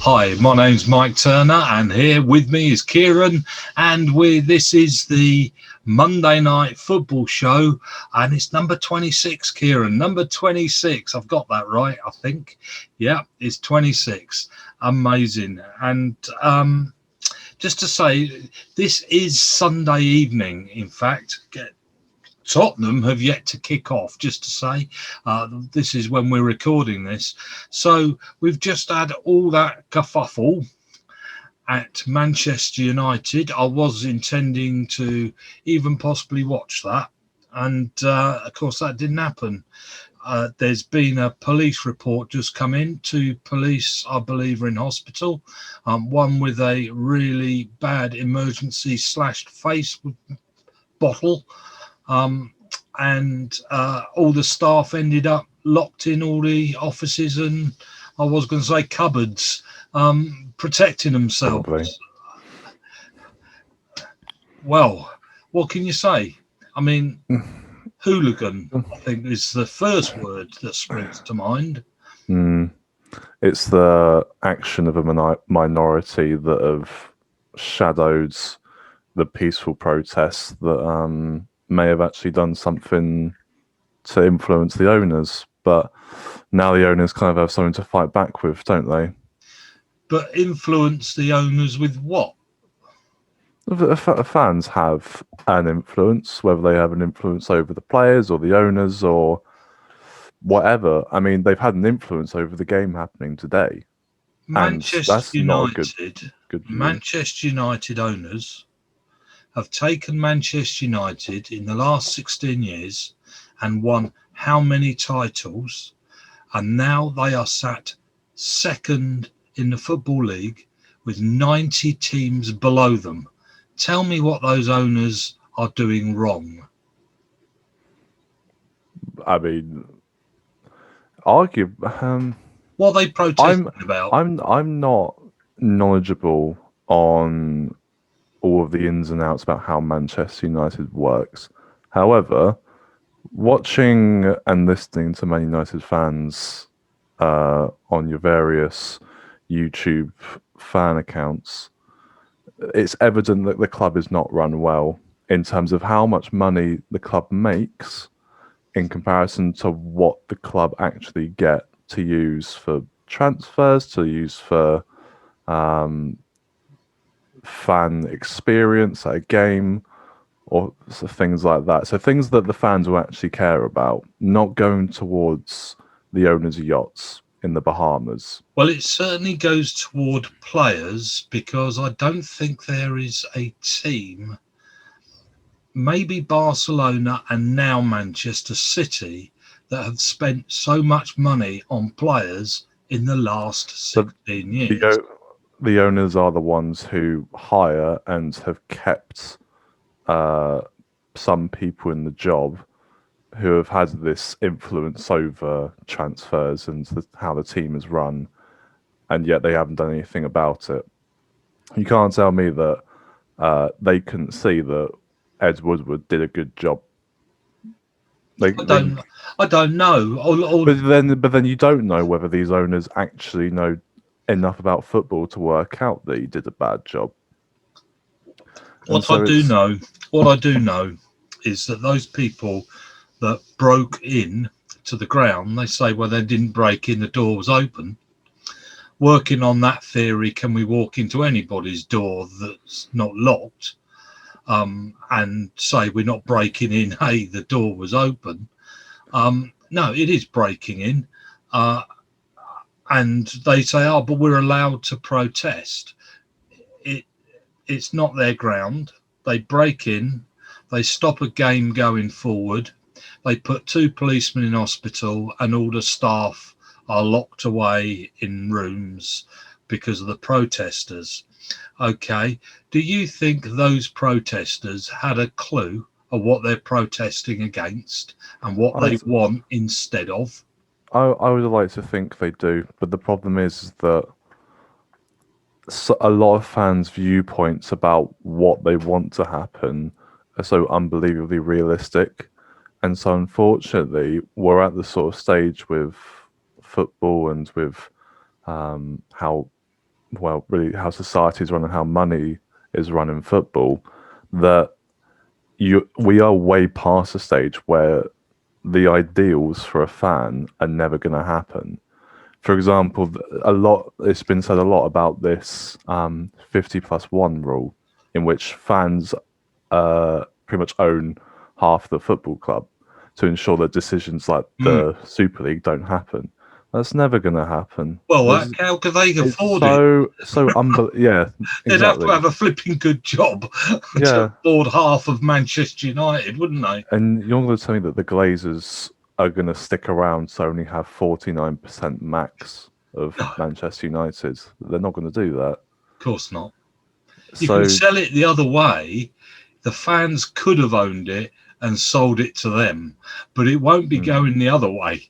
Hi, my name's Mike Turner, and here with me is Kieran, and this is the Monday Night Football Show, and it's number 26, Kieran. Number 26. I've got that right, I think. Yeah, it's 26. Amazing. And just to say, this is Sunday evening, in fact. Tottenham have yet to kick off, just to say. This is when we're recording this. So we've just had all that kerfuffle at Manchester United. I was intending to even possibly watch that. And, of course, that didn't happen. There's been a police report just come in. 2 police, I believe, are in hospital. One with a really bad emergency slashed face bottle. And all the staff ended up locked in all the offices and I was going to say cupboards, protecting themselves. Probably. Well, what can you say? I mean, hooligan, I think, is the first word that springs to mind. It's the action of a minority that have shadowed the peaceful protests that may have actually done something to influence the owners, but now the owners kind of have something to fight back with, don't they? But influence the owners with what? The fans have an influence, whether they have an influence over the players or the owners or whatever. I mean, they've had an influence over the game happening today. Manchester United owners have taken Manchester United in the last 16 years and won how many titles? And now they are sat second in the Football League with 90 teams below them. Tell me what those owners are doing wrong. I mean, what are they protesting about? I'm not knowledgeable on all of the ins and outs about how Manchester United works. However, watching and listening to Man United fans on your various YouTube fan accounts, it's evident that the club is not run well in terms of how much money the club makes in comparison to what the club actually get to use for transfers, to use for fan experience at a game or things like that. So things that the fans will actually care about, not going towards the owners' yachts in the Bahamas. Well, it certainly goes toward players because I don't think there is a team, maybe Barcelona and now Manchester City, that have spent so much money on players in the last 16 years. The owners are the ones who hire and have kept some people in the job who have had this influence over transfers and how the team is run, and yet they haven't done anything about it. You can't tell me that they couldn't see that Ed Woodward did a good job. I don't know. But then you don't know whether these owners actually know enough about football to work out that he did a bad job. What I do know is that those people that broke in to the ground, they say, well, they didn't break in, the door was open. Working on that theory, can we walk into anybody's door that's not locked and say we're not breaking in, hey, the door was open? No, it is breaking in. And they say, oh, but we're allowed to protest. It's not their ground. They break in. They stop a game going forward. They put 2 policemen in hospital and all the staff are locked away in rooms because of the protesters. Okay. Do you think those protesters had a clue of what they're protesting against and what they want instead of? I would like to think they do, but the problem is that a lot of fans' viewpoints about what they want to happen are so unbelievably realistic. And so, unfortunately, we're at the sort of stage with football and with how well, really how society is run and how money is run in football, that we are way past the stage where the ideals for a fan are never going to happen. For example, it's been said a lot about this 50+1 rule, in which fans pretty much own half the football club to ensure that decisions like the Super League don't happen. That's never going to happen. Well, how could they afford it? Yeah, They'd have to exactly. have a flipping good job to afford half of Manchester United, wouldn't they? And you're going to tell me that the Glazers are going to stick around to only have 49% max of Manchester United? They're not going to do that. Of course not. You can sell it the other way. The fans could have owned it and sold it to them, but it won't be going the other way.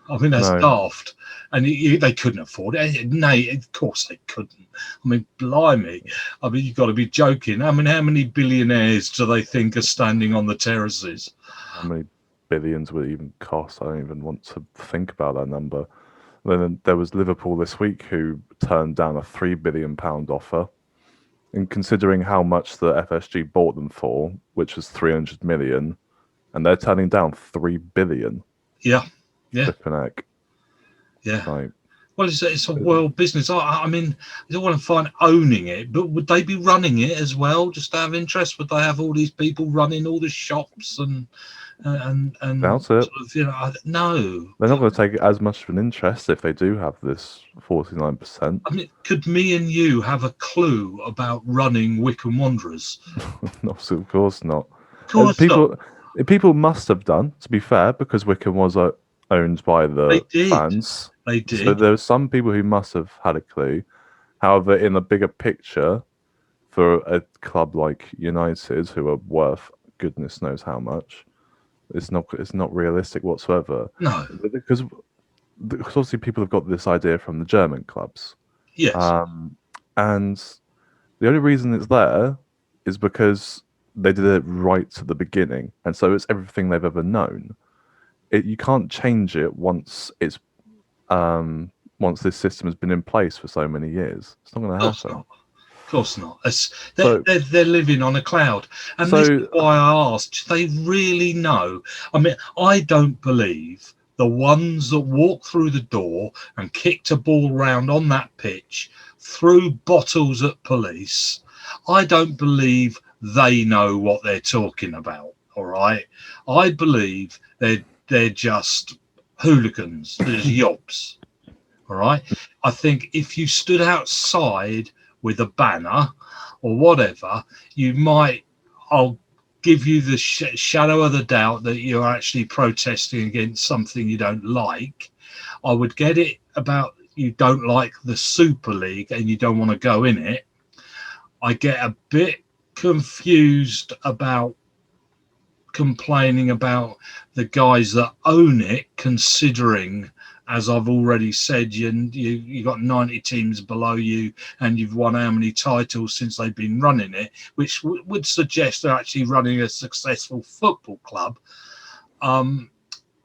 I mean, that's daft. And they couldn't afford it. No, of course they couldn't. I mean, blimey. I mean, you've got to be joking. I mean, how many billionaires do they think are standing on the terraces? How many billions would it even cost? I don't even want to think about that number. Then there was Liverpool this week who turned down a £3 billion offer. And considering how much the FSG bought them for, which was 300 million, and they're turning down 3 billion. Yeah. Flipping heck. Yeah. Well, it's a world business. I mean, I don't want to find owning it, but would they be running it as well, just out of interest? Would they have all these people running all the shops and Doubt it. No. They're not going to take as much of an interest if they do have this 49%. I mean, could me and you have a clue about running Wycombe Wanderers? No, of course not. Of course not. People must have done, to be fair, because Wycombe was owned by the fans. They did. So there were some people who must have had a clue. However, in the bigger picture, for a club like United, who are worth goodness knows how much, it's not realistic whatsoever. No, because obviously people have got this idea from the German clubs. Yes. And the only reason it's there is because they did it right at the beginning, and so it's everything they've ever known. You can't change it once it's once this system has been in place for so many years. It's not going to happen. Of course not. They're living on a cloud. And this is why I asked, do they really know? I mean, I don't believe the ones that walk through the door and kicked a ball round on that pitch, threw bottles at police, I don't believe they know what they're talking about, all right? I believe they're just hooligans, they're just yobs, all right? I think if you stood outside with a banner or whatever, I'll give you the shadow of the doubt that you're actually protesting against something you don't like. I would get it about you don't like the Super League and you don't want to go in it. I get a bit confused about complaining about the guys that own it, considering, as I've already said, you got 90 teams below you and you've won how many titles since they've been running it, which would suggest they're actually running a successful football club. And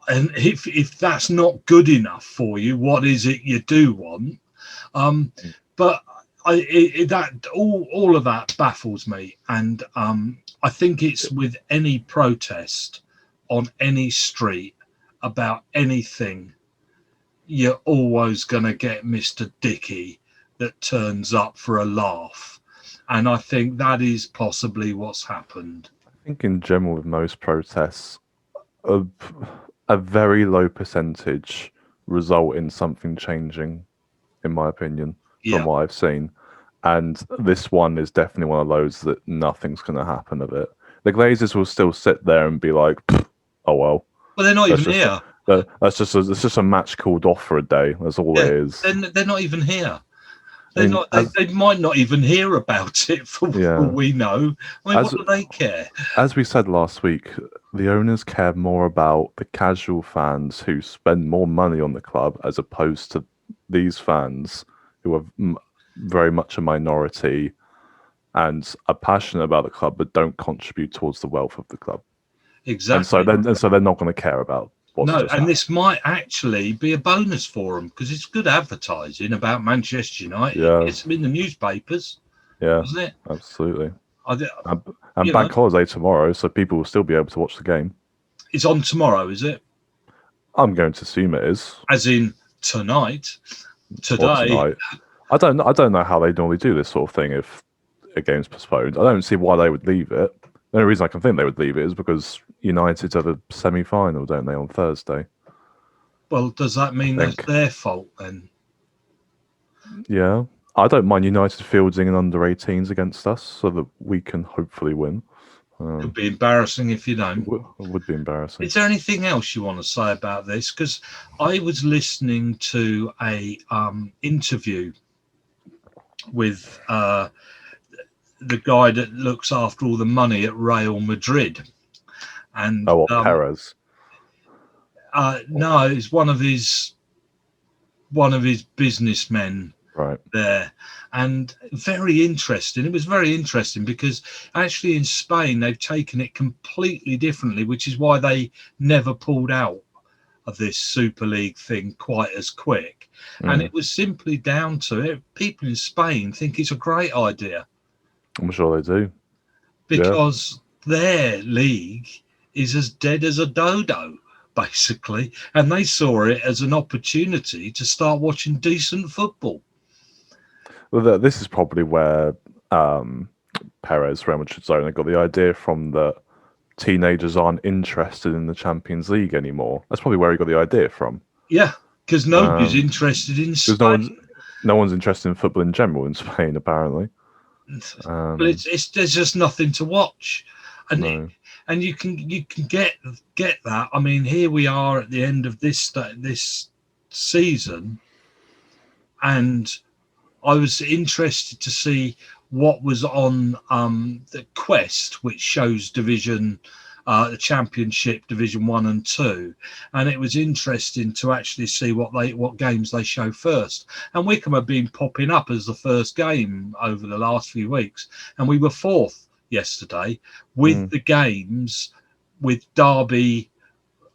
if that's not good enough for you, what is it you do want? But all of that baffles me, and I think it's with any protest on any street about anything, you're always going to get Mr. Dickey that turns up for a laugh. And I think that is possibly what's happened. I think in general with most protests, a very low percentage result in something changing, in my opinion, from what I've seen. And this one is definitely one of those that nothing's going to happen of it. The Glazers will still sit there and be like, oh, well. But they're not even here. It's just a match called off for a day. That's all it is. They're not even here. They might not even hear about it for all we know. I mean, what do they care? As we said last week, the owners care more about the casual fans who spend more money on the club as opposed to these fans who are very much a minority and are passionate about the club but don't contribute towards the wealth of the club. Exactly. And so they're not going to care about what's No, just and this might actually be a bonus for them because it's good advertising about Manchester United. Yeah. It's in the newspapers, Yeah, isn't it? absolutely. I, thi- And you bank know, holiday tomorrow, so people will still be able to watch the game. it's on tomorrow, is it? I'm going to assume it is. As in tonight, Or today. tonight. I don't know how they normally do this sort of thing if a game's postponed. I don't see why they would leave it. The only reason I can think they would leave it is because United have a semi-final, don't they, on Thursday? Well, does that mean that's their fault then? Yeah. I don't mind United fielding an under-18s against us so that we can hopefully win. It'd be embarrassing if you don't. It would be embarrassing. Is there anything else you want to say about this? Because I was listening to a interview with the guy that looks after all the money at Real Madrid, and Perez. No, it's one of his businessmen. Right. There, and very interesting. It was very interesting because actually in Spain they've taken it completely differently, which is why they never pulled out of this Super League thing quite as quick. And it was simply down to it. People in Spain think it's a great idea. I'm sure they do. Because their league is as dead as a dodo, basically. And they saw it as an opportunity to start watching decent football. Well, this is probably where Perez, Real Madrid's owner, got the idea from that teenagers aren't interested in the Champions League anymore. That's probably where he got the idea from. Yeah, because nobody's interested in Spain. No one's interested in football in general in Spain, apparently. But there's just nothing to watch, and and you can get that. I mean, here we are at the end of this season, and I was interested to see what was on the Quest, which shows the Championship Division 1 and 2, and it was interesting to actually see what games they show first. And Wycombe have been popping up as the first game over the last few weeks, and we were fourth yesterday with the games with Derby,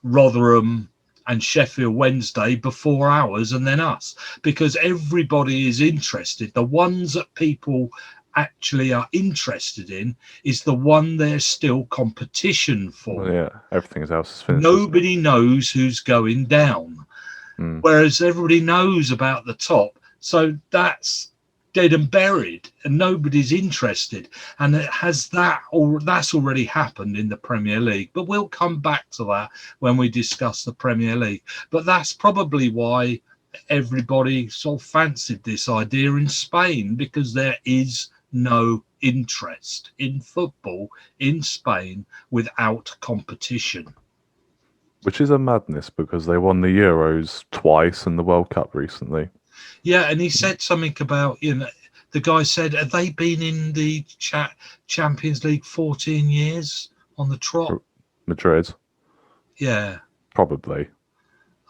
Rotherham, and Sheffield Wednesday before ours, and then us, because everybody is interested. The ones that people actually are interested in is the one there's still competition for. Yeah, everything else is finished. Nobody knows who's going down, whereas everybody knows about the top. So that's dead and buried, and nobody's interested. And it has that's already happened in the Premier League. But we'll come back to that when we discuss the Premier League. But that's probably why everybody sort of fancied this idea in Spain, because there is no interest in football in Spain without competition. Which is a madness, because they won the Euros twice and the World Cup recently. Yeah, and he said something about, the guy said, have they been in the Champions League 14 years on the trot? Madrid? Yeah. Probably.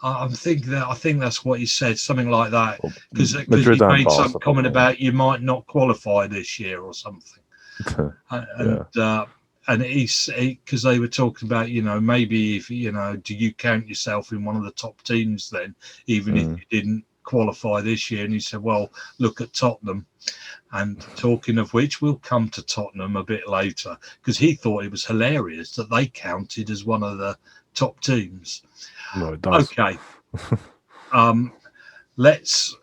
I think that's what he said, something like that. Because he made some comment about you might not qualify this year or something. And because they were talking about, maybe if, do you count yourself in one of the top teams then, even if you didn't qualify this year? And he said, well, look at Tottenham. And talking of which, we'll come to Tottenham a bit later, because he thought it was hilarious that they counted as one of the top teams. No, it does. Okay. Let's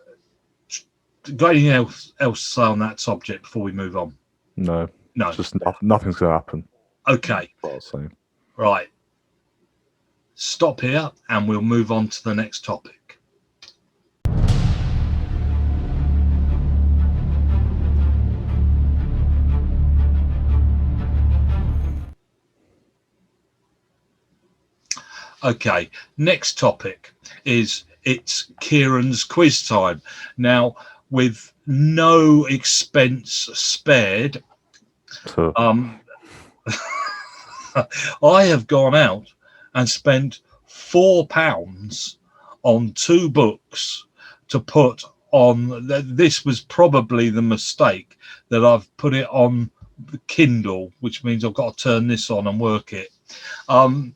got anything else to say on that subject before we move on? No. Just nothing's going to happen. Okay. What I was saying. Right. Stop here and we'll move on to the next topic. Okay, next topic is it's Kierans Quiz time. Now, with no expense spared, I have gone out and spent £4 on 2 books to put on. This was probably the mistake, that I've put it on the Kindle, which means I've got to turn this on and work it. And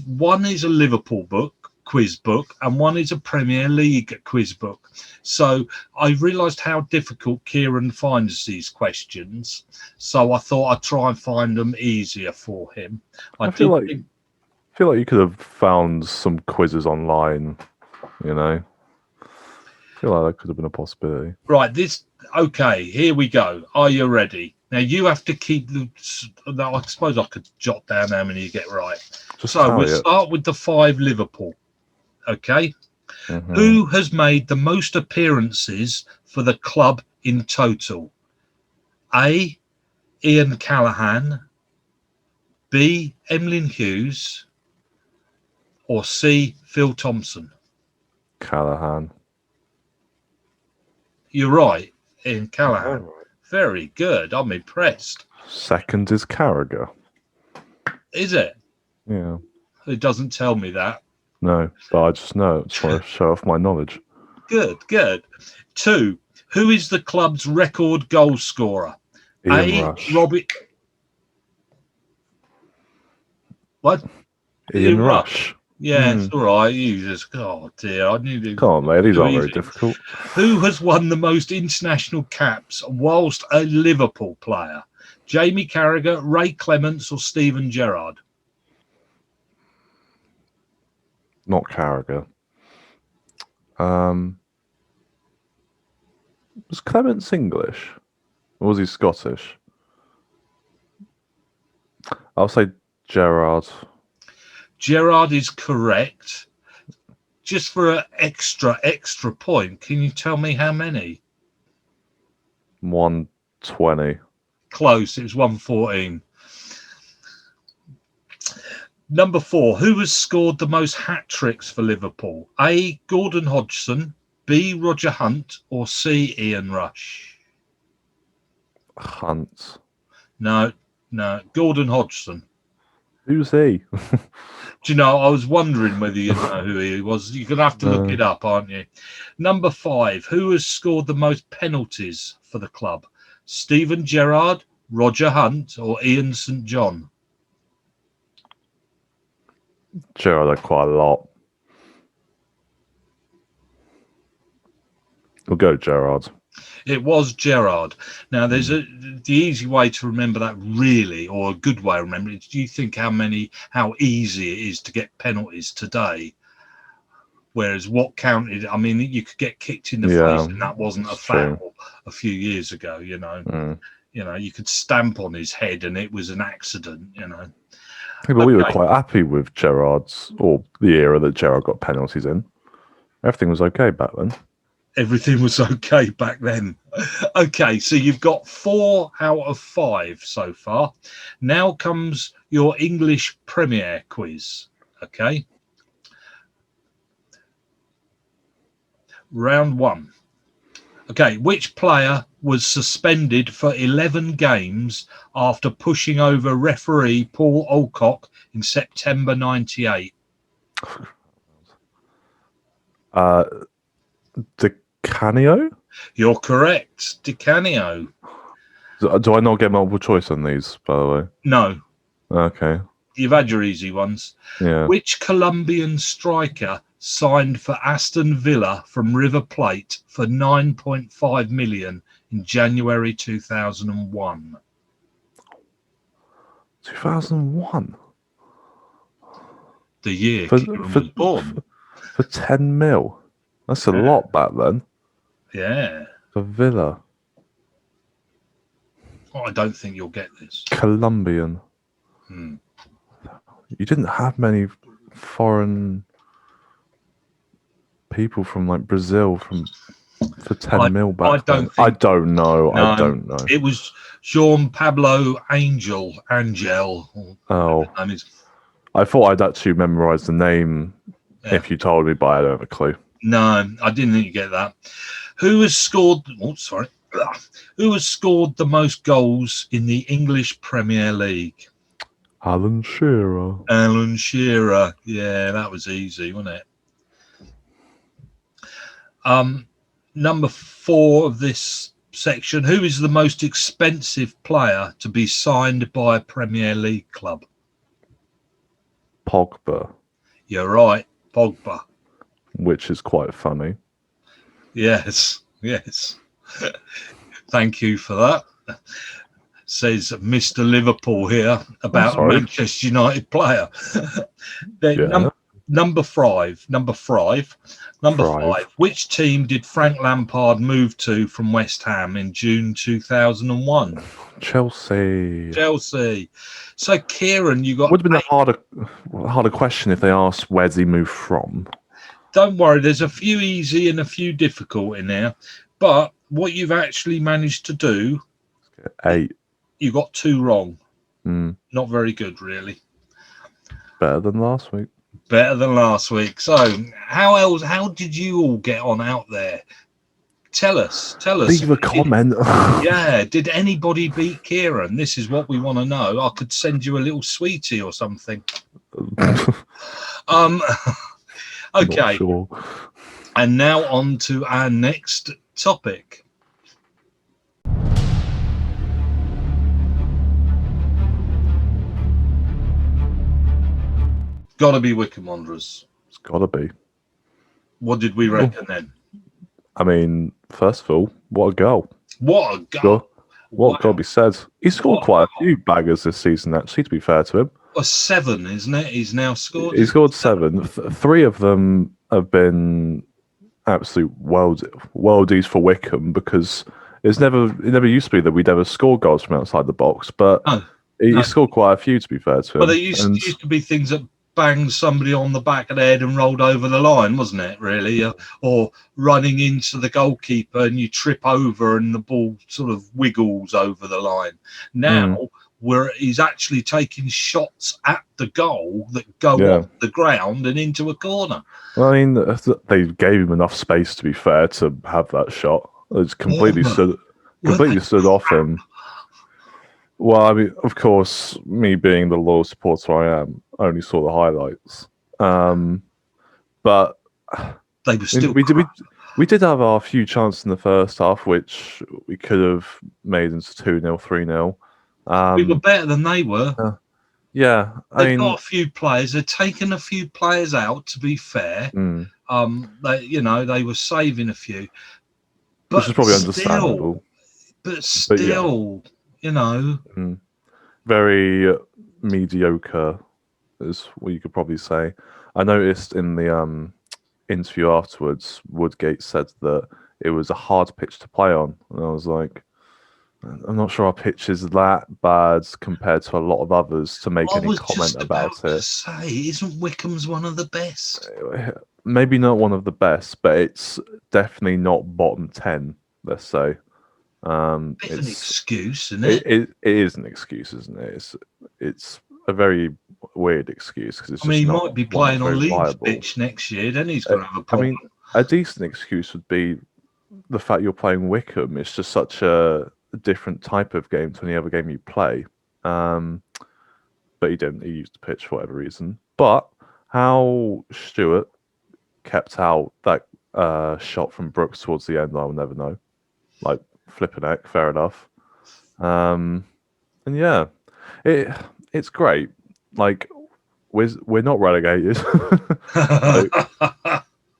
one is a Liverpool quiz book, and one is a Premier League quiz book. So I realised how difficult Kieran finds these questions. So I thought I'd try and find them easier for him. I feel like you could have found some quizzes online, you know. I feel like that could have been a possibility. Right, okay, here we go. Are you ready? Now you have to keep I suppose I could jot down how many you get right. So we'll start with the 5 Liverpool. Okay. Mm-hmm. Who has made the most appearances for the club in total? A, Ian Callaghan, B, Emlyn Hughes, or C, Phil Thompson? Callaghan. You're right, Ian Callaghan. Right. Very good. I'm impressed. Second is Carragher. Is it? Yeah. It doesn't tell me that. No, but I just know. I just want to show off my knowledge. Good. 2, who is the club's record goal scorer? Ian Rush. Robbie. What? Ian Rush. Yeah, it's all right. You just, oh dear, I knew. Come on, mate. These aren't very difficult. Who has won the most international caps whilst a Liverpool player? Jamie Carragher, Ray Clements, or Steven Gerrard? Not Carragher. Was Clements English? Or was he Scottish? I'll say Gerrard. Gerrard is correct. Just for an extra point, can you tell me how many? 120. Close. It was 114. Number 4, who has scored the most hat-tricks for Liverpool? A, Gordon Hodgson, B, Roger Hunt, or C, Ian Rush? Hunt. No, Gordon Hodgson. Who's he? Do you know, I was wondering whether you know who he was. You're going to have to look it up, aren't you? Number 5, who has scored the most penalties for the club? Steven Gerrard, Roger Hunt, or Ian St. John? Gerrard had quite a lot. We'll go Gerrard. It was Gerrard. Now, there's the easy way to remember that, really, or a good way of remembering it. Do you think how easy it is to get penalties today? Whereas what counted, I mean, you could get kicked in the face and that wasn't a foul a few years ago, you know. You know, you could stamp on his head and it was an accident, you know. Yeah, but we were quite happy with Gerrard's, or the era that Gerrard got penalties in. Everything was okay back then. Everything was okay back then. Okay, so you've got 4 out of 5 so far. Now comes your English Premier quiz. Okay. Round 1. Okay, which player was suspended for 11 games after pushing over referee Paul Alcock in September 98? Di Canio? You're correct, Di Canio. Do I not get multiple choice on these, by the way? No. Okay. You've had your easy ones. Yeah. Which Colombian striker signed for Aston Villa from River Plate for 9.5 million in January 2001? 2001? The year Kieran was born. For 10 mil? That's a lot back then. Yeah. For Villa. Oh, I don't think you'll get this. Colombian. You didn't have many foreign people from like Brazil for 10 mil back then. I don't know. No, I don't know. It was Jean Pablo Angel. Oh. I thought I'd actually memorize the name if you told me, but I don't have a clue. No, I didn't think you'd get that. Who has scored? Oh, sorry. Who has scored the most goals in the English Premier League? Alan Shearer. Alan Shearer. Yeah, that was easy, wasn't it? Number 4 of this section. Who is the most expensive player to be signed by a Premier League club? Pogba, You're right, Pogba. which is quite funny. Yes. Thank you for that. Says Mr. Liverpool here about a Manchester United player. Number five. Which team did Frank Lampard move to from West Ham in June 2001? Chelsea. So, Kieran, you got... Would have been a harder question if they asked where's he moved from. Don't worry, there's a few easy and a few difficult in there. But what you've actually managed to do... 8. You got 2 wrong. Not very good, really. Better than last week. So, how did you all get on out there? Tell us. Leave a comment. Did anybody beat Kieran? This is what we want to know. I could send you a little sweetie or something. Okay. Sure. And now on to our next topic. Got to be Wycombe Wanderers. It's got to be. What did we reckon then? I mean, first of all, what a goal. What a goal. What got to be said. He scored quite a few baggers this season, actually, to be fair to him. 7, isn't it? He's now scored. He scored 7. 3 of them have been absolute worldies for Wycombe, because it never used to be that we'd ever score goals from outside the box, but he scored quite a few, to be fair to him. Well, there used to be things that banged somebody on the back of the head and rolled over the line, wasn't it, really? Or running into the goalkeeper and you trip over and the ball sort of wiggles over the line. Now, where he's actually taking shots at the goal that go off the ground and into a corner. Well, I mean, they gave him enough space, to be fair, to have that shot. It's completely stood off him. Well, I mean, of course, me being the loyal supporter I am, I only saw the highlights. But they were still we did have our few chances in the first half, which we could have made into 2-0, 3-0. We were better than they were. They've got a few players. They've taken a few players out, to be fair. They were saving a few. But which is probably understandable. But still, very mediocre is what you could probably say. I noticed in the interview afterwards, Woodgate said that it was a hard pitch to play on. And I was like, I'm not sure our pitch is that bad compared to a lot of others to make any comment about it. Isn't Wycombe's one of the best? Maybe not one of the best, but it's definitely not bottom 10, let's say. It's an excuse, isn't it? It is an excuse, isn't it? It's a very weird excuse, because he might be playing on Leeds pitch next year, then he's going to have a problem. I mean, a decent excuse would be the fact you're playing Wycombe. It's just such a different type of game to any other game you play. But he didn't. He used the pitch for whatever reason. But how Stewart kept out that shot from Brooks towards the end, I will never know. Like, flipping heck, fair enough. And yeah, it's great. Like, we're not relegated.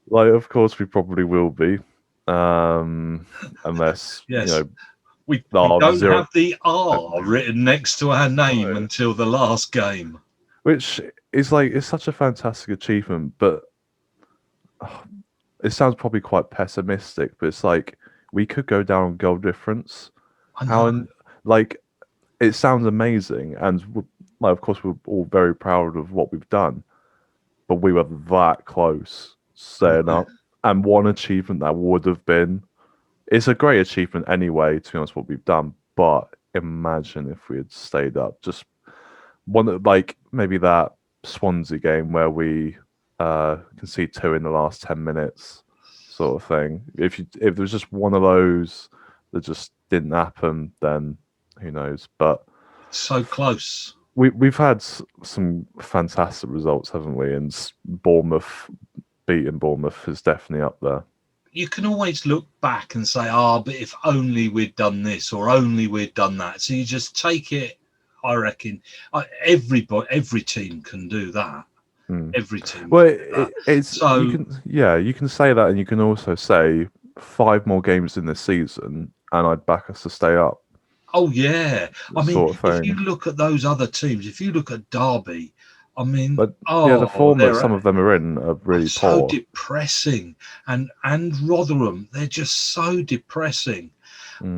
like, of course we probably will be, unless we don't have the R written next to our name until the last game, which is like, it's such a fantastic achievement. But it sounds probably quite pessimistic, but it's like, we could go down on goal difference. It sounds amazing, and of course we're all very proud of what we've done, but we were that close staying up. And one achievement that would have been, it's a great achievement anyway, to be honest, what we've done. But imagine if we had stayed up. Just one, like maybe that Swansea game where we concede 2 in the last 10 minutes. Sort of thing. If there was just one of those that just didn't happen, then who knows? But so close. We've had some fantastic results, haven't we? And beating Bournemouth is definitely up there. You can always look back and say, but if only we'd done this or only we'd done that. So you just take it. I reckon every team can do that. Every team. Well, it's So you can say that, and you can also say 5 more games in this season, and I'd back us to stay up. oh yeah, I mean, Sort of if you thing. look at those other teams, if you look at Derby, I mean, But yeah, the form that they're some of them are in are really so poor. depressing, and Rotherham, they're just so depressing.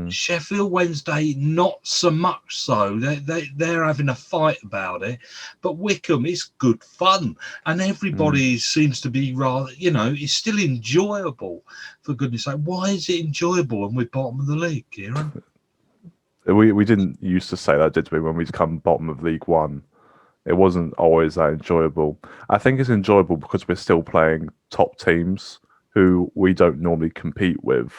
Sheffield Wednesday, not so much so. They're having a fight about it, but Wycombe is good fun, and everybody seems to be rather, it's still enjoyable. For goodness' sake, why is it enjoyable when we're bottom of the league, Kieran? We didn't used to say that, did we? When we come bottom of League One, it wasn't always that enjoyable. I think it's enjoyable because we're still playing top teams who we don't normally compete with,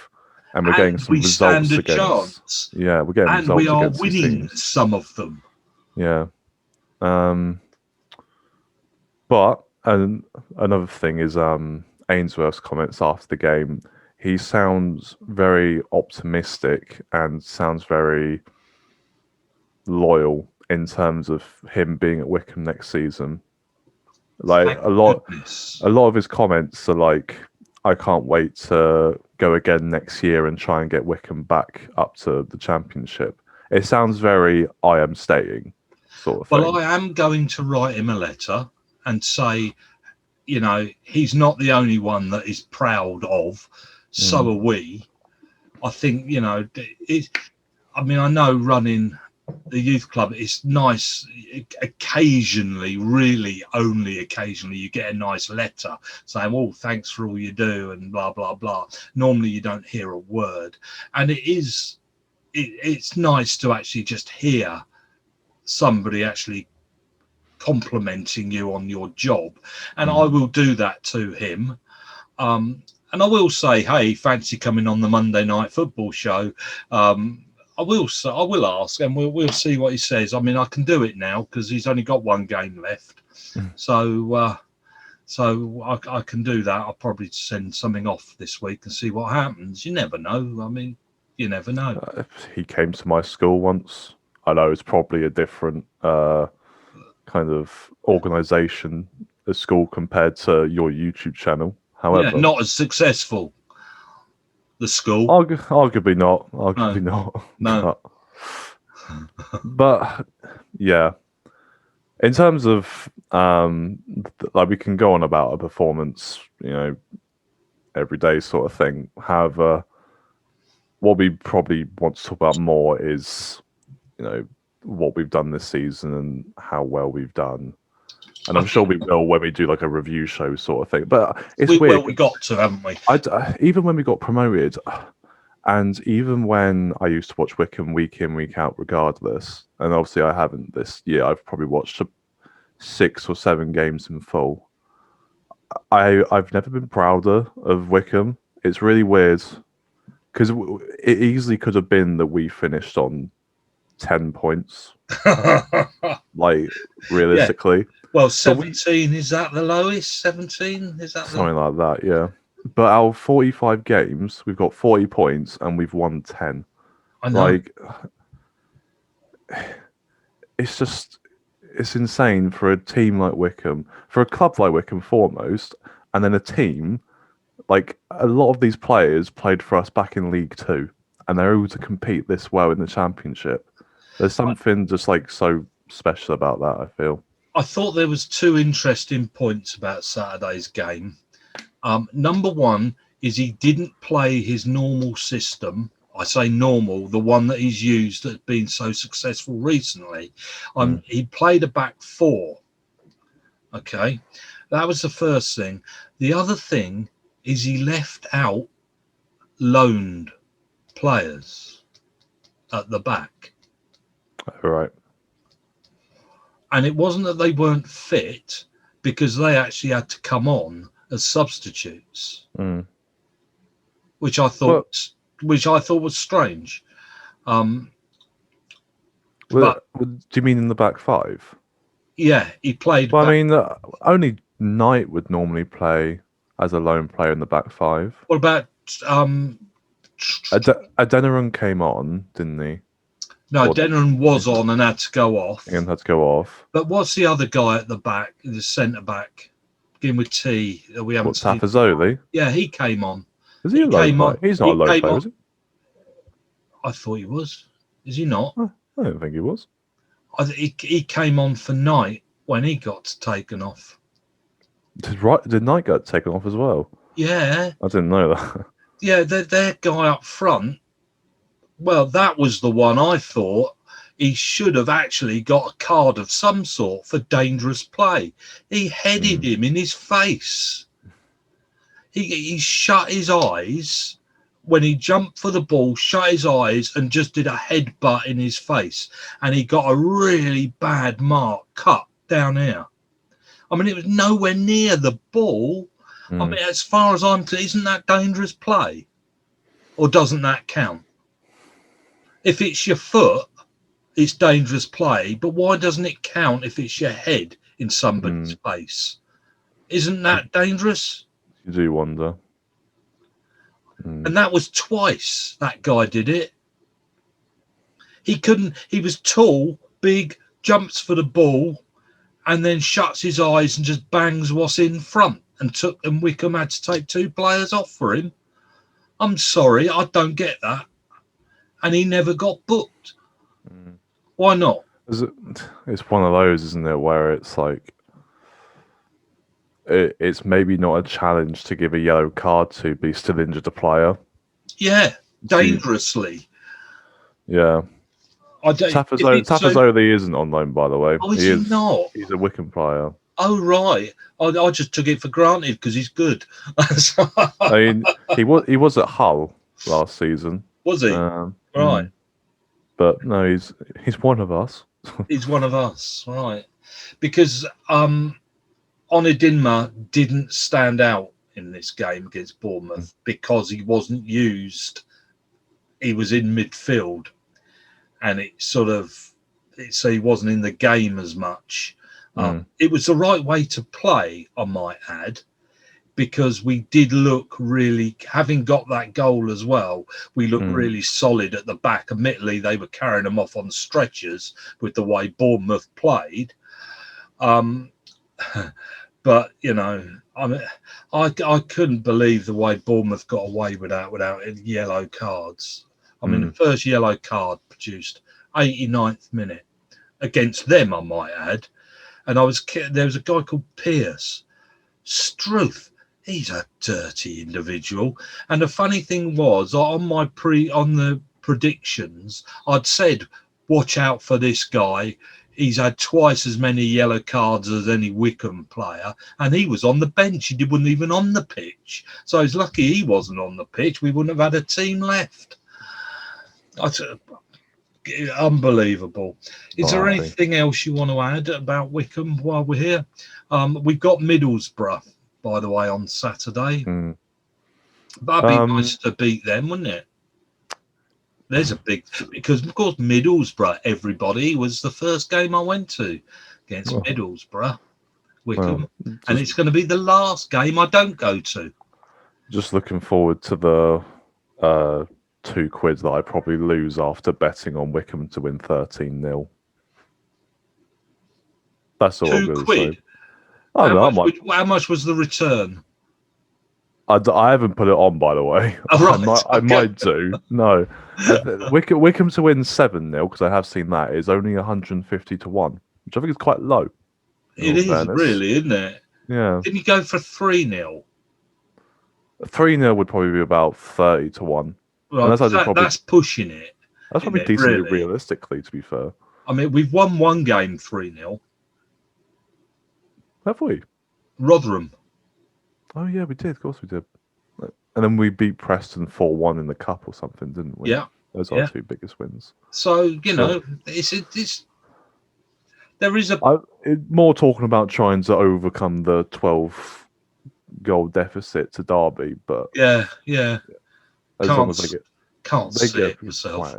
and we're getting And some we stand results a against. chance, Yeah, we're getting and we results are against these winning teams. some of them. Yeah. But another thing is Ainsworth's comments after the game. He sounds very optimistic and sounds very loyal in terms of him being at Wycombe next season. Like Thank a lot goodness. of his comments are like, I can't wait to go again next year and try and get Wycombe back up to the championship. It sounds very I am staying sort of thing. Well, I am going to write him a letter and say, he's not the only one that is proud of. So are we. I think, I know running the youth club, it's nice. Occasionally, really only occasionally, you get a nice letter saying, oh, thanks for all you do and blah, blah, blah. Normally you don't hear a word. And it's nice to actually just hear somebody actually complimenting you on your job, and I will do that to him. And I will say, hey, fancy coming on the Monday Night Football show? I will ask, and we'll see what he says. I mean, I can do it now because he's only got one game left, so I can do that. I'll probably send something off this week and see what happens. You never know. I mean, you never know. He came to my school once. I know it's probably a different kind of organization, a school compared to your YouTube channel. However, not as successful. The school, arguably not. Arguably not. No. But yeah, in terms of like we can go on about a performance, every day sort of thing. However, what we probably want to talk about more is, what we've done this season and how well we've done. And I'm sure we will when we do like a review show sort of thing. But it's weird. Well, we got to, haven't we? Even when we got promoted, and even when I used to watch Wycombe week in, week out, regardless, and obviously I haven't this year, I've probably watched 6 or 7 games in full. I've never been prouder of Wycombe. It's really weird because it easily could have been that we finished on 10 points, like realistically. Yeah. Well, 17 is that the lowest? 17 is that something like that? Yeah. But out of 45 games, we've got 40 points and we've won 10. I know. It's insane for a team like Wycombe, for a club like Wycombe foremost, and then a team like a lot of these players played for us back in League Two, and they're able to compete this well in the Championship. There's something just like so special about that, I feel. I thought there was 2 interesting points about Saturday's game. Number one is he didn't play his normal system. I say normal, the one that he's used that's been so successful recently. He played a back 4. Okay, that was the first thing. The other thing is he left out loaned players at the back. Right. And it wasn't that they weren't fit, because they actually had to come on as substitutes, which I thought was strange. But do you mean in the back 5? Yeah, he played. Well, I mean, only Knight would normally play as a lone player in the back 5. What about Adeniran came on, didn't he? No, Or- Denham was on and had to go off. and had to go off. But what's the other guy at the back, the centre back, beginning with T that we haven't What, seen? Tafazoli? Yeah, he came on. Is he a low player? He's not a low player, is he? I thought he was. Is he not? I don't think he was. He came on for Knight when he got taken off. Did Knight get taken off as well? Yeah. I didn't know that. Yeah, their guy up front, well, that was the one I thought he should have actually got a card of some sort for dangerous play. He headed him in his face. He shut his eyes when he jumped for the ball, shut his eyes and just did a headbutt in his face. And he got a really bad mark cut down here. I mean, it was nowhere near the ball. I mean, as far as I'm concerned, isn't that dangerous play? Or doesn't that count? If it's your foot, it's dangerous play. But why doesn't it count if it's your head in somebody's face? Isn't that dangerous? You do wonder. And that was twice that guy did it. He was tall, big, jumps for the ball, and then shuts his eyes and just bangs what's in front. And Wycombe had to take 2 players off for him. I'm sorry, I don't get that. And he never got booked. Why not? It's one of those, isn't it, where it's like it's maybe not a challenge to give a yellow card to, but he still injured a player. Yeah, dangerously. Yeah. Tafazoli isn't on loan, by the way. Oh, is he not? He's a Wycombe player. Oh, right. I just took it for granted because he's good. I mean, he was at Hull last season. Was he? Right. But no, he's one of us. He's one of us, right? Because Onidinma didn't stand out in this game against Bournemouth because he wasn't used. He was in midfield, and so he wasn't in the game as much. It was the right way to play, I might add, because we did look really, having got that goal as well, we looked really solid at the back. Admittedly, they were carrying them off on stretchers with the way Bournemouth played. But, you know, I couldn't believe the way Bournemouth got away without yellow cards. I mean, the first yellow card produced 89th minute against them, I might add. And there was a guy called Pierce. Struth, he's a dirty individual. And the funny thing was, on the predictions, I'd said, watch out for this guy. He's had twice as many yellow cards as any Wycombe player, and he was on the bench. He wasn't even on the pitch. So he's lucky he wasn't on the pitch. We wouldn't have had a team left. Unbelievable. Is there anything else you want to add about Wycombe while we're here? We've got Middlesbrough, by the way, on Saturday. That'd be nice to beat them, wouldn't it? There's a big, because of course Middlesbrough, everybody, was the first game I went to against Middlesbrough, Wycombe, and it's going to be the last game I don't go to. Just looking forward to the £2 that I probably lose after betting on Wycombe to win 13-0. That's all I'm going to say. How much was the return? I haven't put it on, by the way. I might do. No. Wycombe to win 7-0, because I have seen that, is only 150 to 1, which I think is quite low. It is, really, isn't it? Yeah. Didn't you go for 3-0? 3-0 would probably be about 30 to 1. Right, that's pushing it. That's probably decently realistically, to be fair. I mean, we've won one game 3-0. Have we? Rotherham. Oh, yeah, we did. Of course we did. And then we beat Preston 4-1 in the cup or something, didn't we? Yeah. Those are our 2 biggest wins. So, you know, there is a... more talking about trying to overcome the 12-goal deficit to Derby, but... Yeah. As long as they can't see it yourself.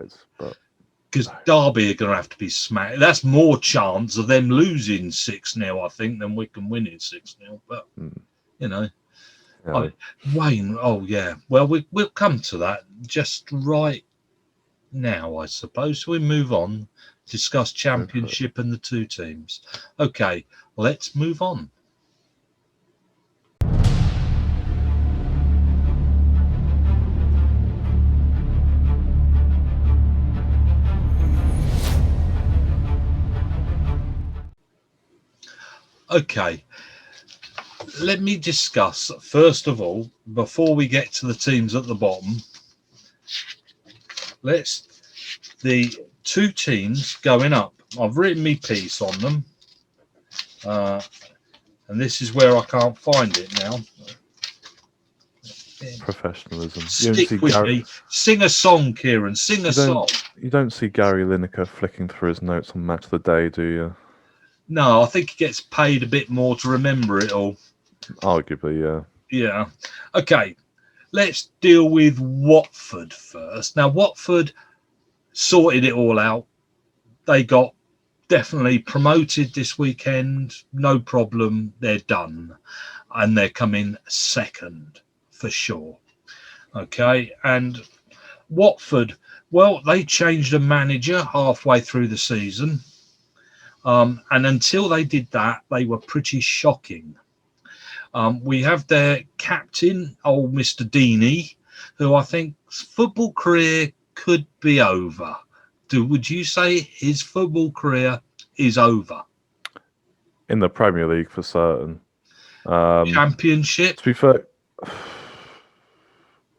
Because Derby are going to have to be smacked. That's more chance of them losing 6-0, I think, than Wycombe winning 6-0. But, you know... Yeah. Wayne, well, we'll come to that just right now, I suppose we move on, discuss championship and the two teams. Okay, let's move on. Okay, let me discuss, first of all, before we get to the teams at the bottom, the two teams going up. I've written me piece on them, and this is where I can't find it now. Professionalism. Stick with me. Sing a song, Kieran. Sing a song. You don't see Gary Lineker flicking through his notes on Match of the Day, do you? No, I think he gets paid a bit more to remember it all. Arguably, yeah. Yeah. Okay, let's deal with Watford first. Now, Watford sorted it all out. They got definitely promoted this weekend. No problem. They're done. And they're coming second for sure. Okay. And Watford, well, they changed a manager halfway through the season. And until they did that, they were pretty shocking. We have their captain, old Mr. Deeney, who I think football career could be over. Would you say his football career is over? In the Premier League, for certain. Championship? To be fair,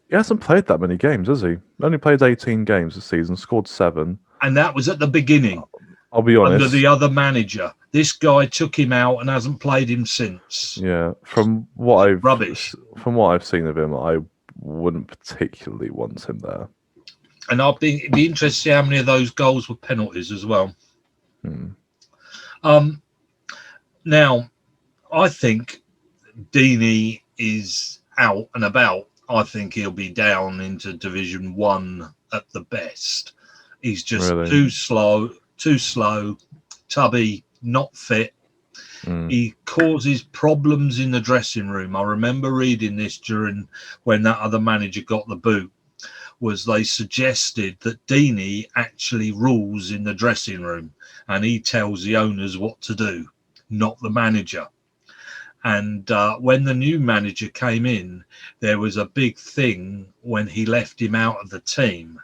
he hasn't played that many games, has he? Only played 18 games this season, scored 7. And that was at the beginning. I'll be honest. Under the other manager. This guy took him out and hasn't played him since. Yeah, from what I've seen of him, I wouldn't particularly want him there. And I'd be interested to see how many of those goals were penalties as well. Now, I think Deeney is out and about. I think he'll be down into Division 1 at the best. He's just too slow, tubby, not fit. He causes problems in the dressing room. I remember reading this during when that other manager got the boot, was they suggested that Deeney actually rules in the dressing room and he tells the owners what to do, not the manager. And when the new manager came in, there was a big thing when he left him out of the team,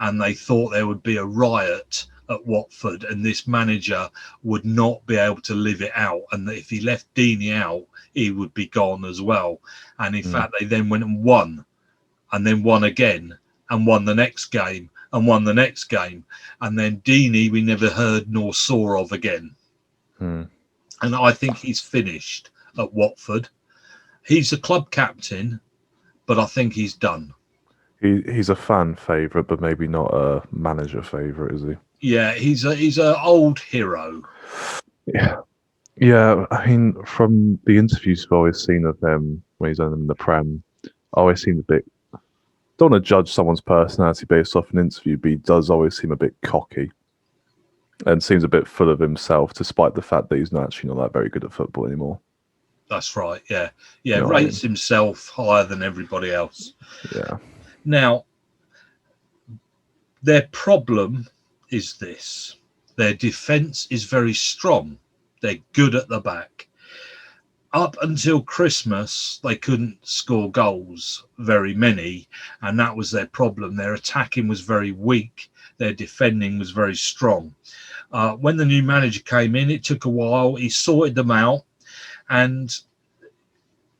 and they thought there would be a riot at Watford and this manager would not be able to live it out, and that if he left Deeney out, he would be gone as well. And in fact, they then went and won, and then won again, and won the next game, and won the next game. And then Deeney we never heard nor saw of again. And I think he's finished at Watford. He's a club captain, but I think he's done. He's a fan favourite, but maybe not a manager favourite, is he? Yeah, he's an old hero. Yeah. I mean, from the interviews I've always seen of him when he's in the Prem, I always seemed a bit. Don't want to judge someone's personality based off an interview, but he does always seem a bit cocky and seems a bit full of himself, despite the fact that he's not that very good at football anymore. That's right. Yeah. Rates himself higher than everybody else. Yeah. Now, their problem is this. Their defence is very strong. They're good at the back. Up until Christmas, they couldn't score goals, very many, and that was their problem. Their attacking was very weak. Their defending was very strong. When the new manager came in, it took a while. He sorted them out, and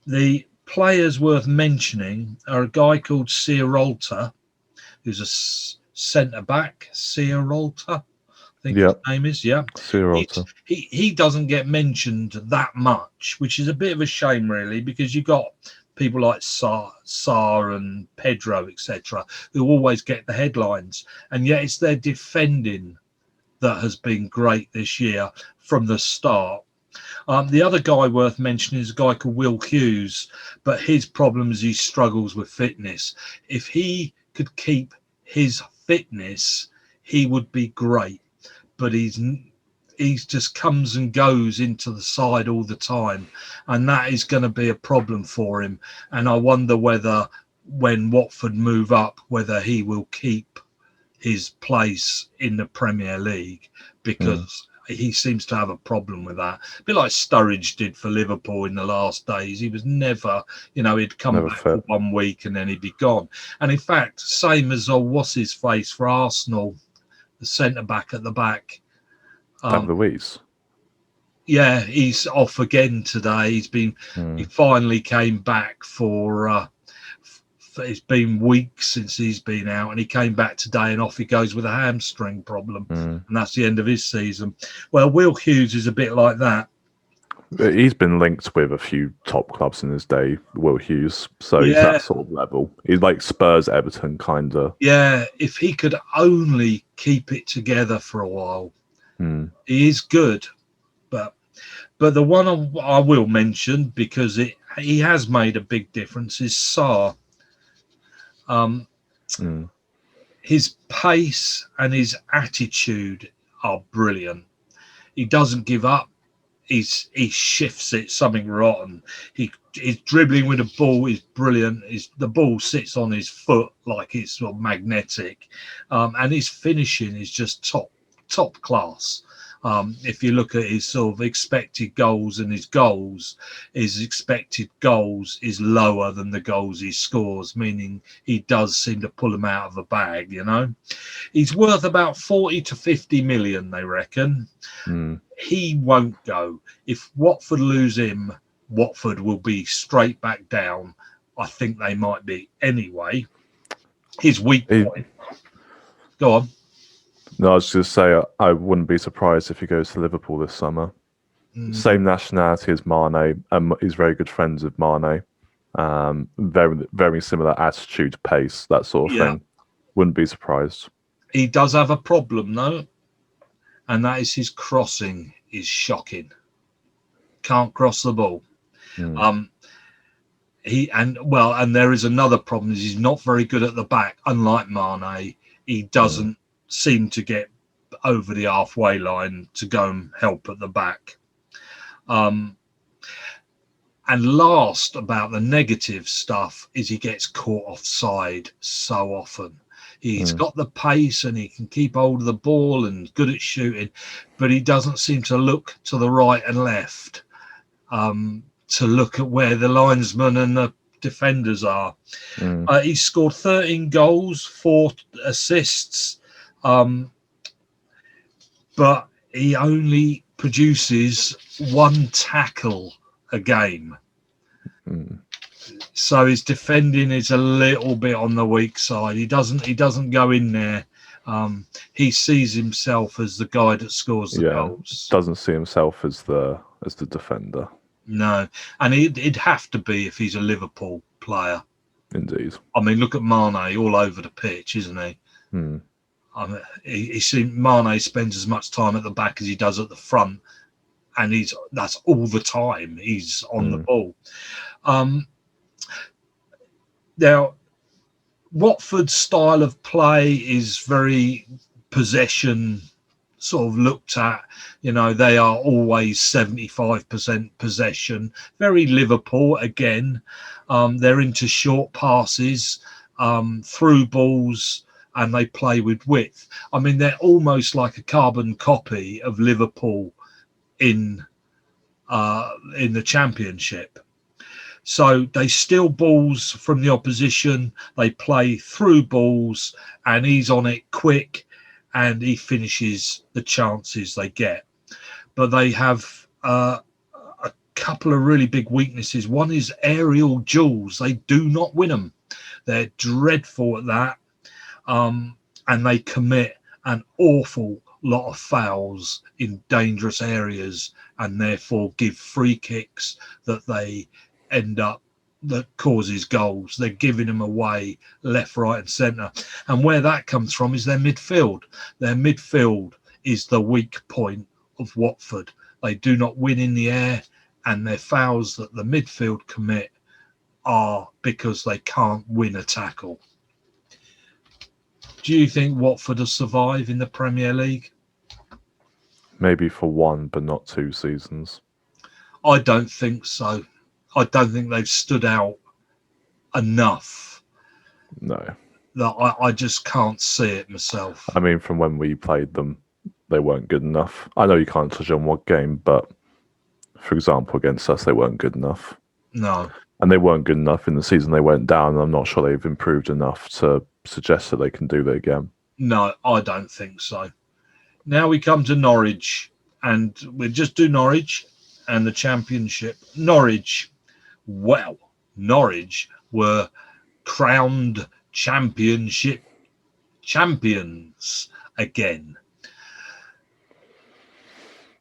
the players worth mentioning are a guy called Sierralta, who's a centre-back. Sierralta, I think his name is. Yeah, Sierralta. He doesn't get mentioned that much, which is a bit of a shame, really, because you've got people like Sarr and Pedro, etc., who always get the headlines, and yet it's their defending that has been great this year from the start. The other guy worth mentioning is a guy called Will Hughes, but his problem is he struggles with fitness. If he could keep his fitness, he would be great, but he's just comes and goes into the side all the time, and that is going to be a problem for him. And I wonder whether when Watford move up, whether he will keep his place in the Premier League because he seems to have a problem with that. A bit like Sturridge did for Liverpool in the last days. He was never, he'd come Never back fit. for 1 week and then he'd be gone. And in fact, same as what's his face for Arsenal, the centre back at the back. David Luiz. Yeah, he's off again today. He finally came back for it's been weeks since he's been out, and he came back today and off he goes with a hamstring problem. And that's the end of his season. Well, Will Hughes is a bit like that. He's been linked with a few top clubs in his day, Will Hughes. So he's that sort of level. He's like Spurs, Everton, kind of. Yeah, if he could only keep it together for a while. He is good. But the one I will mention, because he has made a big difference, is Sarr. His pace and his attitude are brilliant. He doesn't give up. He shifts it something rotten. His dribbling with the ball is brilliant. The ball sits on his foot like it's sort of magnetic, and his finishing is just top class. If you look at his sort of expected goals and his expected goals is lower than the goals he scores, meaning he does seem to pull them out of the bag, He's worth about 40 to 50 million, they reckon. He won't go. If Watford lose him, Watford will be straight back down. I think they might be anyway. His weak point. Go on. No, I was just going to say, I wouldn't be surprised if he goes to Liverpool this summer. Same nationality as Mane. He's very good friends with Mane. Very, very similar attitude, pace, that sort of thing. Wouldn't be surprised. He does have a problem, though, and that is his crossing is shocking. Can't cross the ball. And there is another problem, is he's not very good at the back. Unlike Mane, he doesn't seem to get over the halfway line to go and help at the back. And last, about the negative stuff, is he gets caught offside so often. He's got the pace and he can keep hold of the ball and good at shooting, but he doesn't seem to look to the right and left to look at where the linesmen and the defenders are. He's scored 13 goals, 4 assists, but he only produces 1 tackle a game. So his defending is a little bit on the weak side. He doesn't go in there. He sees himself as the guy that scores the goals. Doesn't see himself as the defender. No, and it'd have to be if he's a Liverpool player. Indeed. I mean, look at Mane all over the pitch, isn't he? I mean, Mane spends as much time at the back as he does at the front, and that's all the time he's on the ball. Now, Watford's style of play is very possession sort of looked at. They are always 75% possession. Very Liverpool again. They're into short passes, through balls, and they play with width. I mean, they're almost like a carbon copy of Liverpool in the Championship. So they steal balls from the opposition, they play through balls, and he's on it quick, and he finishes the chances they get. But they have a couple of really big weaknesses. One is aerial duels. They do not win them. They're dreadful at that, and they commit an awful lot of fouls in dangerous areas, and therefore give free kicks that they end up that causes goals. They're giving them away left, right, and centre. And where that comes from is their midfield. Their midfield is the weak point of Watford. They do not win in the air, and their fouls that the midfield commit are because they can't win a tackle. Do you think Watford will survive in the Premier League? Maybe for 1, but not 2 seasons. I don't think so. I don't think they've stood out enough. No. that I just can't see it myself. I mean, from when we played them, they weren't good enough. I know you can't touch on what game, but for example, against us, they weren't good enough. No. And they weren't good enough in the season they went down. And I'm not sure they've improved enough to suggest that they can do that again. No, I don't think so. Now we come to Norwich, and we'll just do Norwich and the Championship. Norwich were crowned Championship champions again.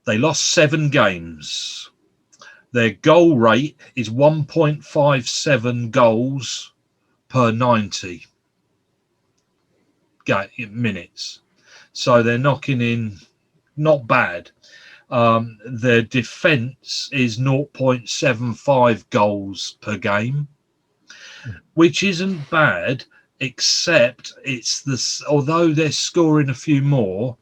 They lost 7 games. Their goal rate is 1.57 goals per 90 minutes. So they're knocking in, not bad. Their defence is 0.75 goals per game, which isn't bad, except although they're scoring a few more,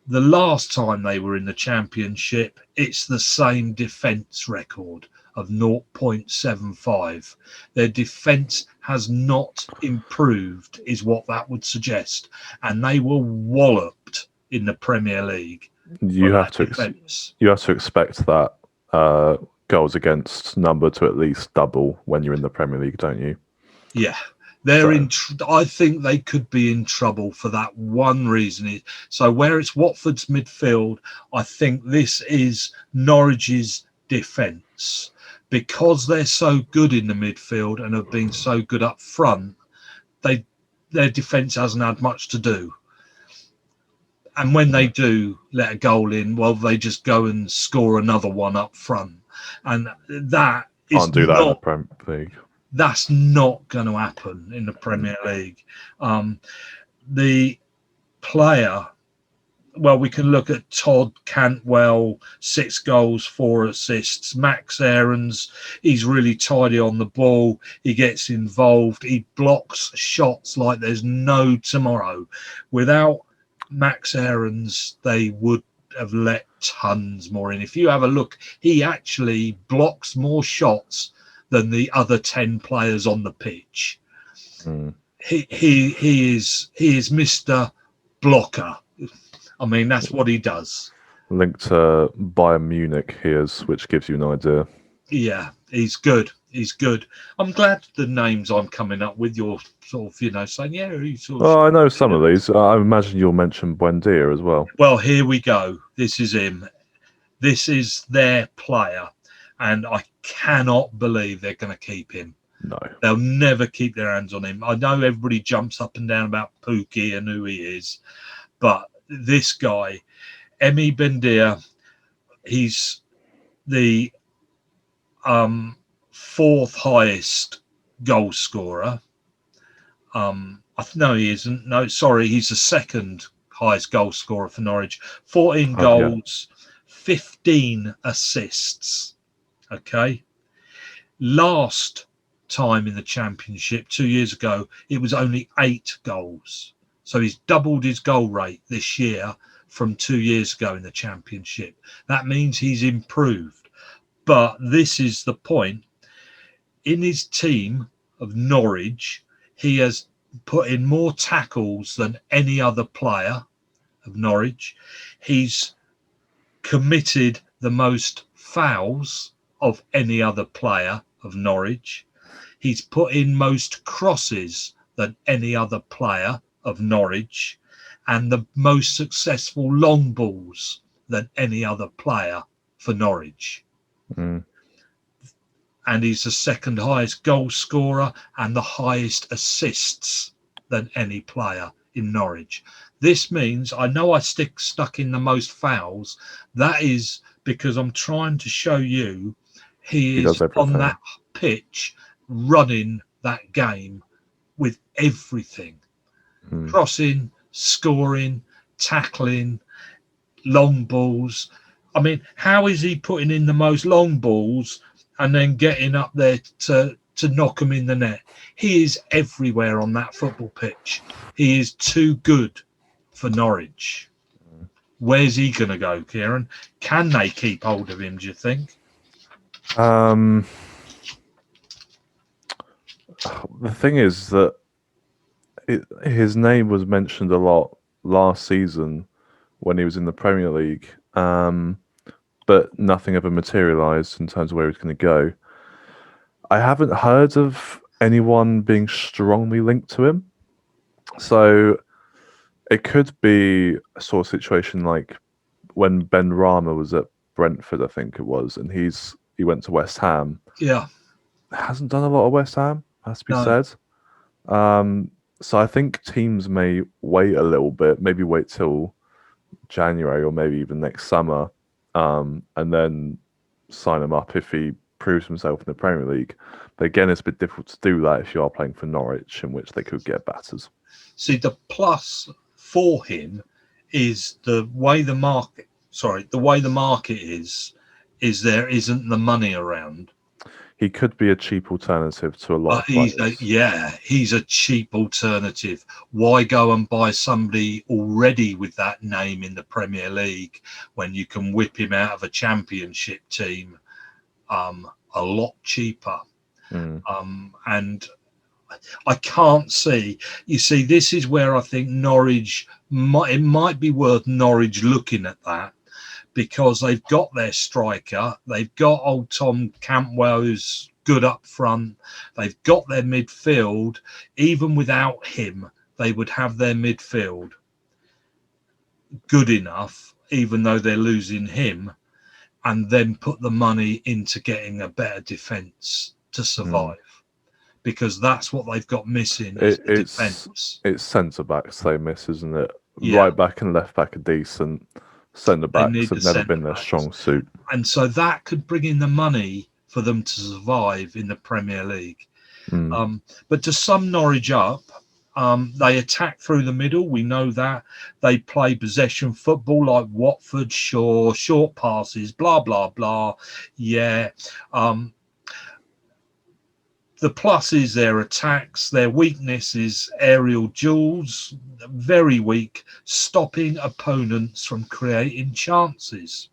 the last time they were in the Championship, it's the same defence record of 0.75. Their defence has not improved, is what that would suggest. And they were walloped in the Premier League. You have to expect that goals against number to at least double when you're in the Premier League, don't you? Yeah. I think they could be in trouble for that one reason. So where it's Watford's midfield, I think this is Norwich's defence. Because they're so good in the midfield and have been so good up front, their defence hasn't had much to do. And when they do let a goal in, well, they just go and score another one up front. And that is can't do that in the Premier League. That's not going to happen in the Premier League. The player, well, we can look at Todd Cantwell, 6 goals, 4 assists. Max Aarons, he's really tidy on the ball. He gets involved. He blocks shots like there's no tomorrow. Without Max Aarons, they would have let tons more in. If you have a look, he actually blocks more shots than the other 10 players on the pitch. He is Mr. Blocker. I mean, that's what he does. Linked to Bayern Munich here, which gives you an idea. Yeah, he's good. He's good. I'm glad the names I'm coming up with, you're sort of, saying, yeah, he's sort of... Oh, I know some of these. I imagine you'll mention Buendia as well. Well, here we go. This is him. This is their player. And I cannot believe they're going to keep him. No. They'll never keep their hands on him. I know everybody jumps up and down about Pookie and who he is, but this guy, Emi Buendia, he's the 4th highest goal scorer. No, he isn't. No, sorry, he's the 2nd highest goal scorer for Norwich. 14 goals, 15 assists. Okay. Last time in the Championship, 2 years ago, it was only 8 goals. So he's doubled his goal rate this year from 2 years ago in the Championship. That means he's improved. But this is the point. In his team of Norwich, he has put in more tackles than any other player of Norwich. He's committed the most fouls of any other player of Norwich. He's put in most crosses than any other player of Norwich, and the most successful long balls than any other player for Norwich. And he's the 2nd highest goal scorer and the highest assists than any player in Norwich. This means, I know I stuck in the most fouls. That is because I'm trying to show you he is on that pitch running that game with everything. Crossing, scoring, tackling, long balls. I mean, how is he putting in the most long balls and then getting up there to knock them in the net? He is everywhere on that football pitch. He is too good for Norwich. Where's he going to go, Kieran? Can they keep hold of him, do you think? The thing is that his name was mentioned a lot last season when he was in the Premier League, but nothing ever materialised in terms of where he was going to go. I haven't heard of anyone being strongly linked to him, so it could be a sort of situation like when Ben Rama was at Brentford, I think it was, and he went to West Ham. Yeah, Hasn't done a lot of West Ham, has to be no. said. So I think teams may wait a little bit, maybe wait till January or maybe even next summer, and then sign him up if he proves himself in the Premier League. But again, it's a bit difficult to do that if you are playing for Norwich, in which they could get battered. See, the plus for him is the way the market. Sorry, the way the market is there isn't the money around. He could be a cheap alternative to a lot of players. He's a cheap alternative. Why go and buy somebody already with that name in the Premier League when you can whip him out of a Championship team a lot cheaper? And I can't see. You see, this is where I think Norwich, it might be worth Norwich looking at that, because they've got their striker. They've got old Tom Cantwell, who's good up front. They've got their midfield. Even without him, they would have their midfield good enough, even though they're losing him, and then put the money into getting a better defence to survive. Because that's what they've got missing is the defence. It's centre-backs they miss, isn't it? Yeah. Right back and left back are decent. Centre-backs have never been their strong suit. And so that could bring in the money for them to survive in the Premier League. But to sum Norwich up, they attack through the middle. We know that. They play possession football like Watford, Shaw, short passes, blah, blah, blah. Yeah. The plus is their attacks. Their weakness is aerial duels, very weak, stopping opponents from creating chances.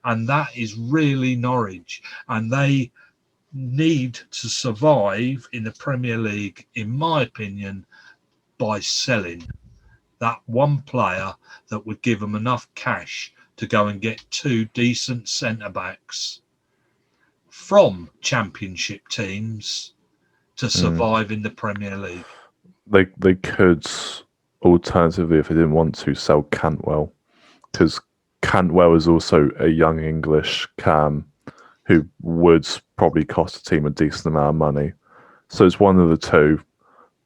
And that is really Norwich. And they need to survive in the Premier League, in my opinion, by selling that one player that would give them enough cash to go and get two decent centre-backs from Championship teams to survive in the Premier League. They could, alternatively, if they didn't want to, sell Cantwell, because Cantwell is also a young English cam who would probably cost a team a decent amount of money. So it's one of the two.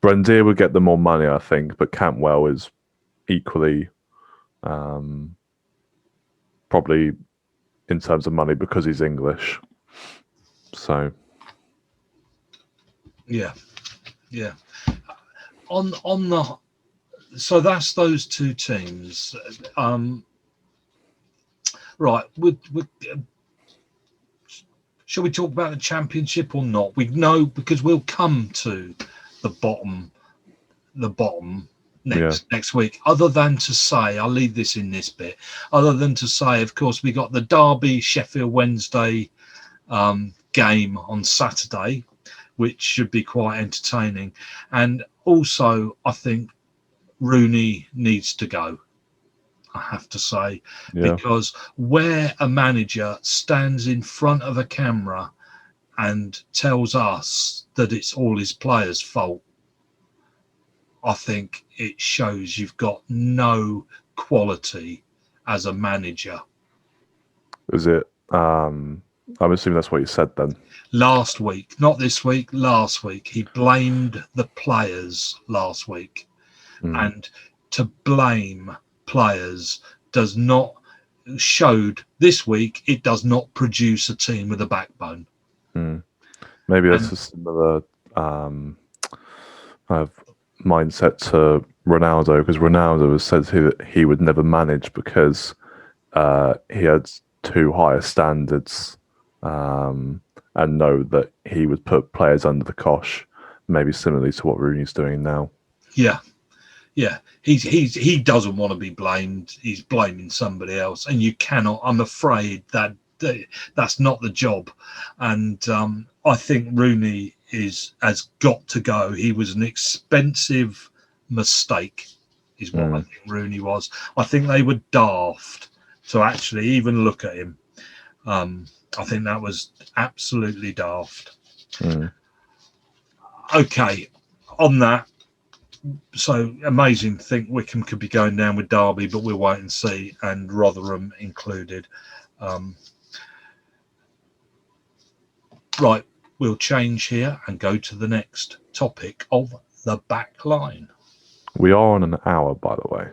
Brandier would get the more money, I think, but Cantwell is equally probably in terms of money because he's English. So yeah. On the so that's those two teams. Right. Shall we talk about the Championship or not? We know, because we'll come to the bottom next week. Other than to say, I'll leave this in this bit. Other than to say, of course, we got the Derby Sheffield Wednesday game on Saturday, which should be quite entertaining. And also, I think Rooney needs to go, I have to say, because where a manager stands in front of a camera and tells us that it's all his players' fault, I think it shows you've got no quality as a manager. Is it? I'm assuming that's what you said then. Last week, not this week, last week, he blamed the players last week. And to blame players does not, showed this week, it does not produce a team with a backbone. Maybe that's a similar mindset to Ronaldo, because Ronaldo has said he would never manage because he had too high standards, and know that he would put players under the cosh, maybe similarly to what Rooney's doing now. Yeah, he doesn't want to be blamed. He's blaming somebody else, and you cannot. I'm afraid that's not the job. And I think Rooney has got to go. He was an expensive mistake, is what I think Rooney was. I think they were daft to actually even look at him. I think that was absolutely daft. Okay, on that, so amazing. Think Wycombe could be going down with Derby, but we'll wait and see, and Rotherham included. Right, we'll change here and go to the next topic of the back line. We are on an hour, by the way.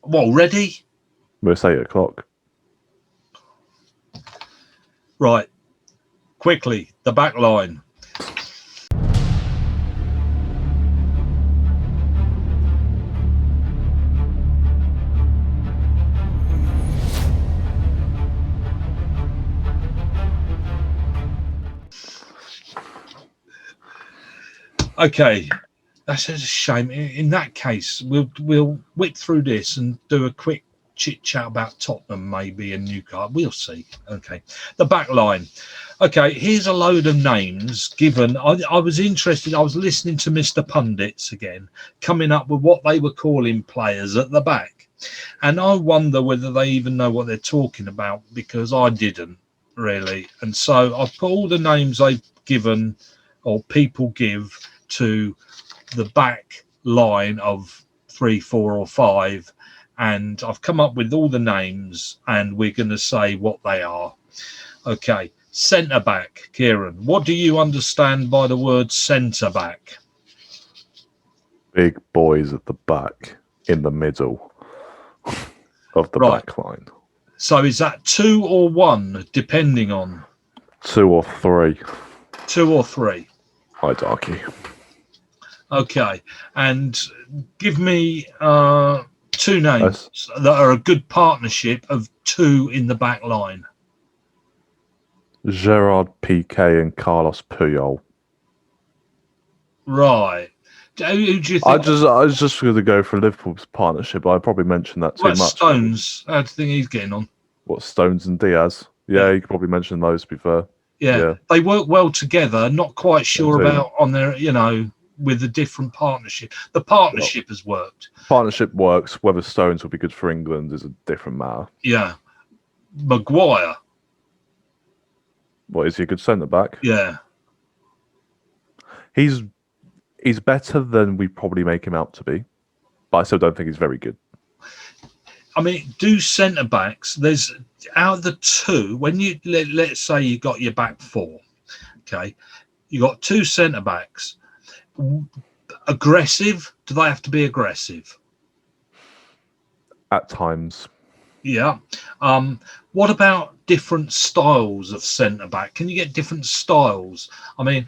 Well, ready? It's 8 o'clock. Right, quickly, the back line. Okay, that's a shame. In that case, we'll whip through this and do a quick chit chat about Tottenham, maybe, and Newcastle. We'll see. Okay, the back line. Okay, here's a load of names given. I was interested. I was listening to Mr. Pundits again, coming up with what they were calling players at the back, and I wonder whether they even know what they're talking about, because I didn't really. And so I've put all the names they've given or people give to the back line of 3, 4, or 5, and I've come up with all the names, and we're going to say what they are. Okay, centre back, Kieran. What do you understand by the word centre back? Big boys at the back, in the middle of the back line. So is that 2 or 1, depending on? 2 or 3. 2 or 3. I'd argue. Okay, and give me 2 names that are a good partnership of 2 in the back line. Gerard Piqué and Carlos Puyol. Right. Who do you think? I was just going to go for Liverpool's partnership, but I probably mentioned that too much. Stones. How do you think he's getting on? What, Stones and Diaz? Yeah, you could probably mention those, to be fair. Yeah, they work well together. Not quite sure about on their, with the different partnership. The partnership has worked. Partnership works. Whether Stones will be good for England is a different matter. Yeah. Maguire. What, is he a good centre back? Yeah. He's better than we probably make him out to be, but I still don't think he's very good. I mean, do centre backs? There's out of the 2. When you let's say you got your back 4, okay, you got 2 centre backs. Aggressive? Do they have to be aggressive? At times. Yeah. What about different styles of centre back? Can you get different styles? I mean,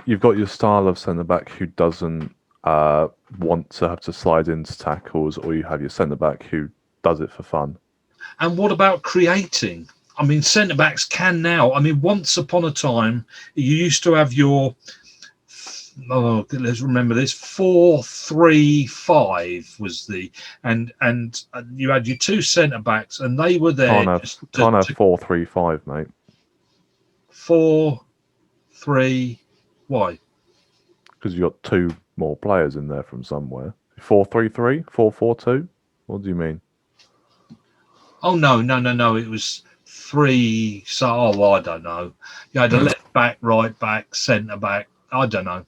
you've got your style of centre back who doesn't want to have to slide into tackles, or you have your centre back who does it for fun. And what about creating? I mean, centre backs can now. I mean, once upon a time, you used to have your. Oh, let's remember this. 4-3-5 was the and you had your 2 centre backs, and they were there. Can't have 4-3-5, mate. 4-3. Why? Because you got 2 more players in there from somewhere. 4-3-3, 4-4-2. What do you mean? Oh no! It was 3. So I don't know. You had a left back, right back, centre back. I don't know.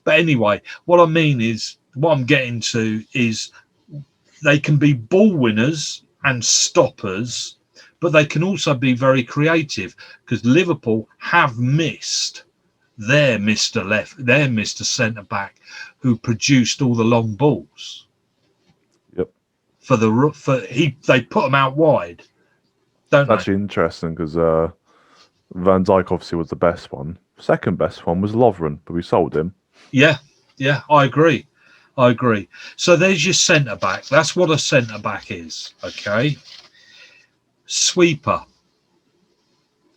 But anyway, what I mean is, what I'm getting to is they can be ball winners and stoppers, but they can also be very creative, because Liverpool have missed their Mr. Centre back who produced all the long balls. Yep. They put them out wide. Don't Actually interesting, because Van Dijk obviously was the best one. Second best one was Lovren, but we sold him. Yeah, I agree. So there's your centre back. That's what a centre back is. Okay. Sweeper.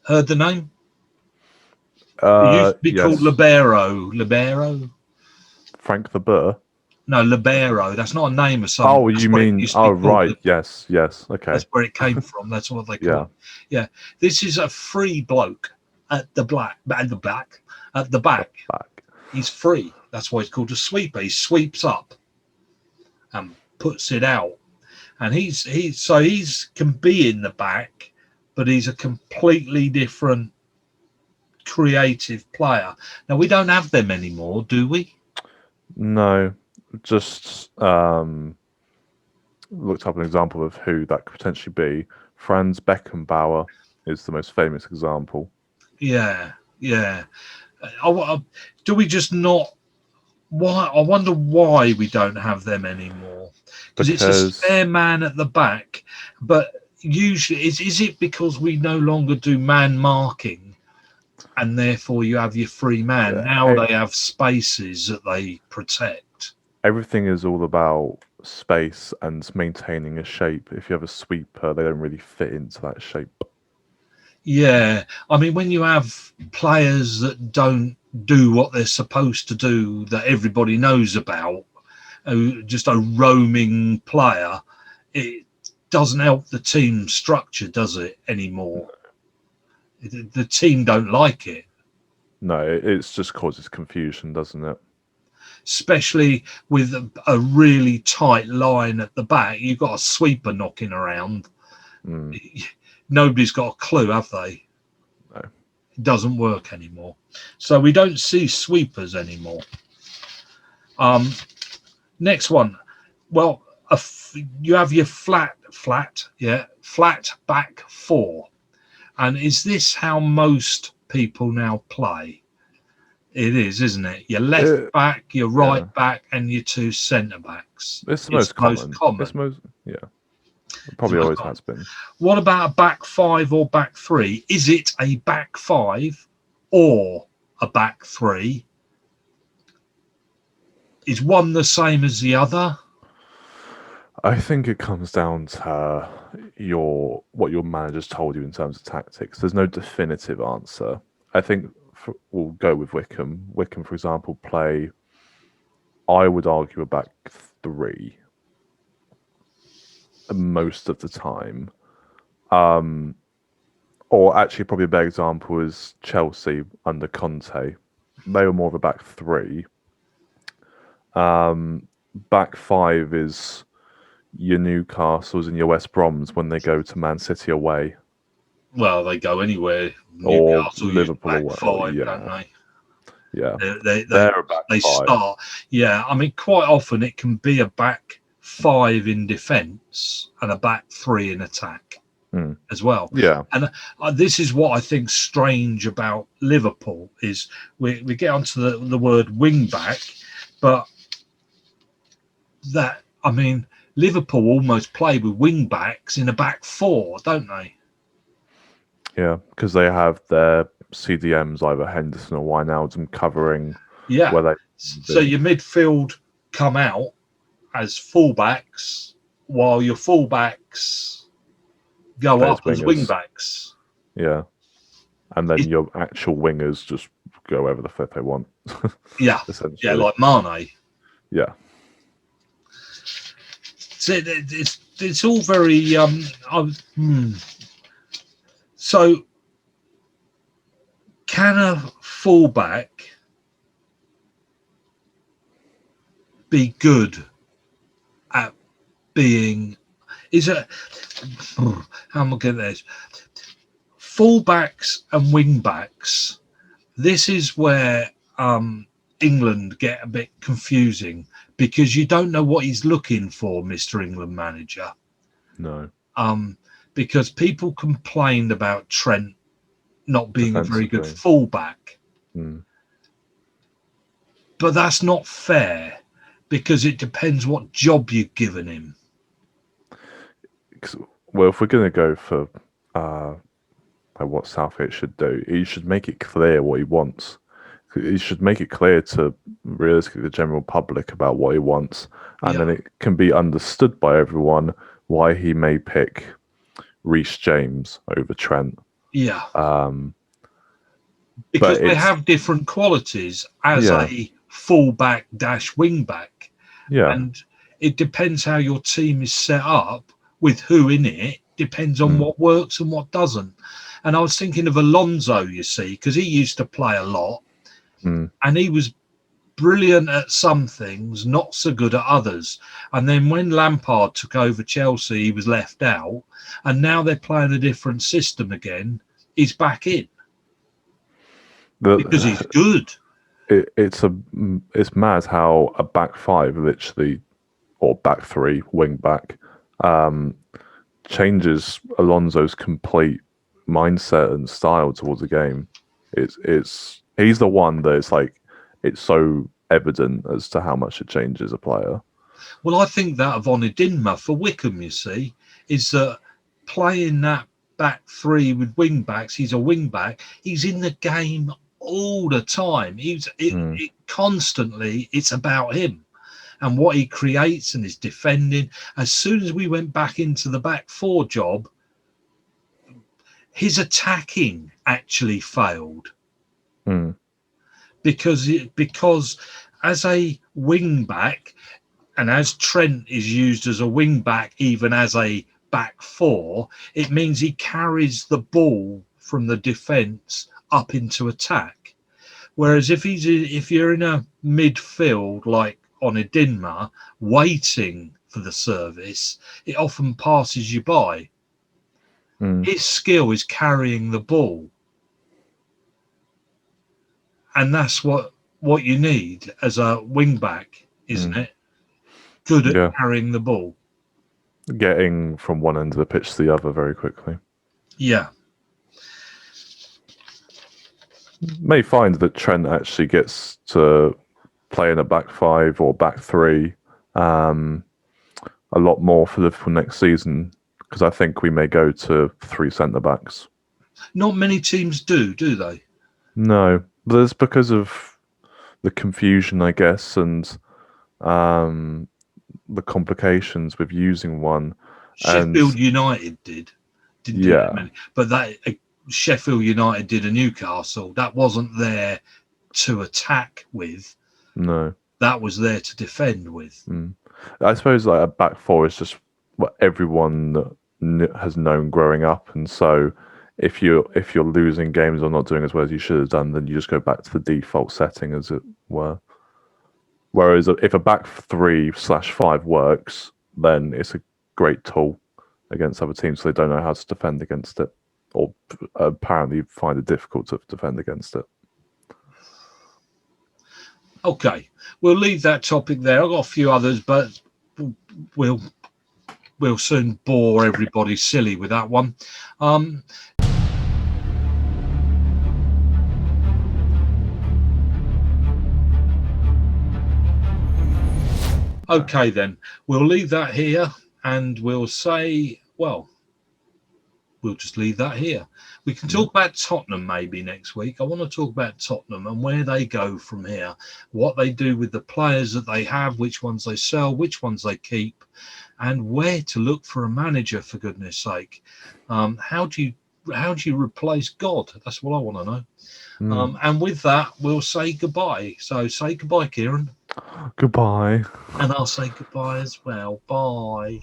Heard the name? It used to be called Libero. Frank the Burr. No, Libero. That's not a name of something. Oh, you mean? Oh, right. Yes. Okay. That's where it came from. That's what they call it. Yeah. This is a free bloke at the back. He's free. That's why he's called a sweeper. He sweeps up. and puts it out. And he's can be in the back, but he's a completely different creative player. Now we don't have them anymore, do we? No, just looked up an example of who that could potentially be. Franz Beckenbauer is the most famous example. Yeah. Do we just not? Why? I wonder why we don't have them anymore. Because it's a spare man at the back, but usually is it because we no longer do man marking, and therefore you have your free man? Yeah, now they have spaces that they protect. Everything is all about space and maintaining a shape. If you have a sweeper, they don't really fit into that shape. Yeah, I mean, when you have players that don't do what they're supposed to do, that everybody knows about, just a roaming player, it doesn't help the team structure, does it, anymore? The team don't like it. No, it just causes confusion, doesn't it? Especially with a really tight line at the back. You've got a sweeper knocking around. Nobody's got a clue, have they? No. It doesn't work anymore. So we don't see sweepers anymore. Next one. Well, you have your flat back four. And is this how most people now play? It is, isn't it? Your left back, your right back, and your two centre backs. It's the most common. It's it probably always has been. What about a back five or back three? Is it a back five or a back three? Is one the same as the other? I think it comes down to what your manager's told you in terms of tactics. There's no definitive answer. I think we'll go with Wycombe. Wycombe, for example, play, I would argue, a back three most of the time. Or actually, probably a better example is Chelsea under Conte. They were more of a back three. Back five is your Newcastles and your West Broms when they go to Man City away. Well, they go anywhere. Or Liverpool back five, don't they? Yeah. They're a back five. Start. Yeah, I mean, quite often it can be a back five in defence and a back three in attack as well. Yeah. And this is what I think strange about Liverpool is we get onto the word wing back, but that, I mean, Liverpool almost play with wing backs in a back four, don't they? Yeah, because they have their CDMs, either Henderson or Wijnaldum, covering. Yeah. Where so your midfield come out as fullbacks, while your fullbacks go up as wing backs. Yeah, and then your actual wingers just go wherever the fuck they want. Yeah, yeah, like Mane. Yeah. So it's all very So can a fullback be good at being? How am I getting this? Fullbacks and wing backs. This is where England get a bit confusing because you don't know what he's looking for, Mr. England manager. No. Because people complained about Trent not being a very good fullback. But that's not fair because it depends what job you've given him. Well, if we're going to go for what Southgate should do, he should make it clear what he wants. He should make it clear to realistically the general public about what he wants, and then it can be understood by everyone why he may pick Reece James over Trent. Yeah. Because they have different qualities as a fullback dash wingback. Yeah. And it depends how your team is set up with who in it, depends on what works and what doesn't. And I was thinking of Alonso, you see, because he used to play a lot. And he was brilliant at some things, not so good at others. And then when Lampard took over Chelsea, he was left out. And now they're playing a different system again. He's back in because he's good. It's mad how a back five literally, or back three, wing back, changes Alonso's complete mindset and style towards the game. He's the one that it's so evident as to how much it changes a player. Well, I think that of Onidinma for Wycombe, you see, is that playing that back three with wing backs, he's a wing back, he's in the game all the time. Constantly, it's about him and what he creates and his defending. As soon as we went back into the back four job, his attacking actually failed. Because as a wing back, and as Trent is used as a wing back, even as a back four, it means he carries the ball from the defence up into attack. Whereas if you're in a midfield like on a Dinma, waiting for the service, it often passes you by. His skill is carrying the ball. And that's what you need as a wing back, isn't it? Good at carrying the ball. Getting from one end of the pitch to the other very quickly. Yeah. May find that Trent actually gets to play in a back five or back three a lot more for Liverpool next season, because I think we may go to 3 centre-backs. Not many teams do they? No, but it's because of the confusion, I guess, and the complications with using one. Sheffield United didn't do that many. But that Sheffield United did a Newcastle. That wasn't there to attack with. No. That was there to defend with. I suppose like a back four is just what everyone has known growing up, and so if you're losing games or not doing as well as you should have done, then you just go back to the default setting, as it were. Whereas if a back 3/5 works, then it's a great tool against other teams, so they don't know how to defend against it, or apparently find it difficult to defend against it. Okay, we'll leave that topic there. I've got a few others, but we'll soon bore everybody silly with that one. Okay, then we'll leave that here, and we'll say, well, we'll just leave that here. We can talk about Tottenham maybe next week. I want to talk about Tottenham and where they go from here, what they do with the players that they have, which ones they sell, which ones they keep, and where to look for a manager, for goodness sake. How do you replace God? That's what I want to know. And with that, we'll say goodbye. So say goodbye, Kieran. Goodbye. And I'll say goodbye as well. Bye.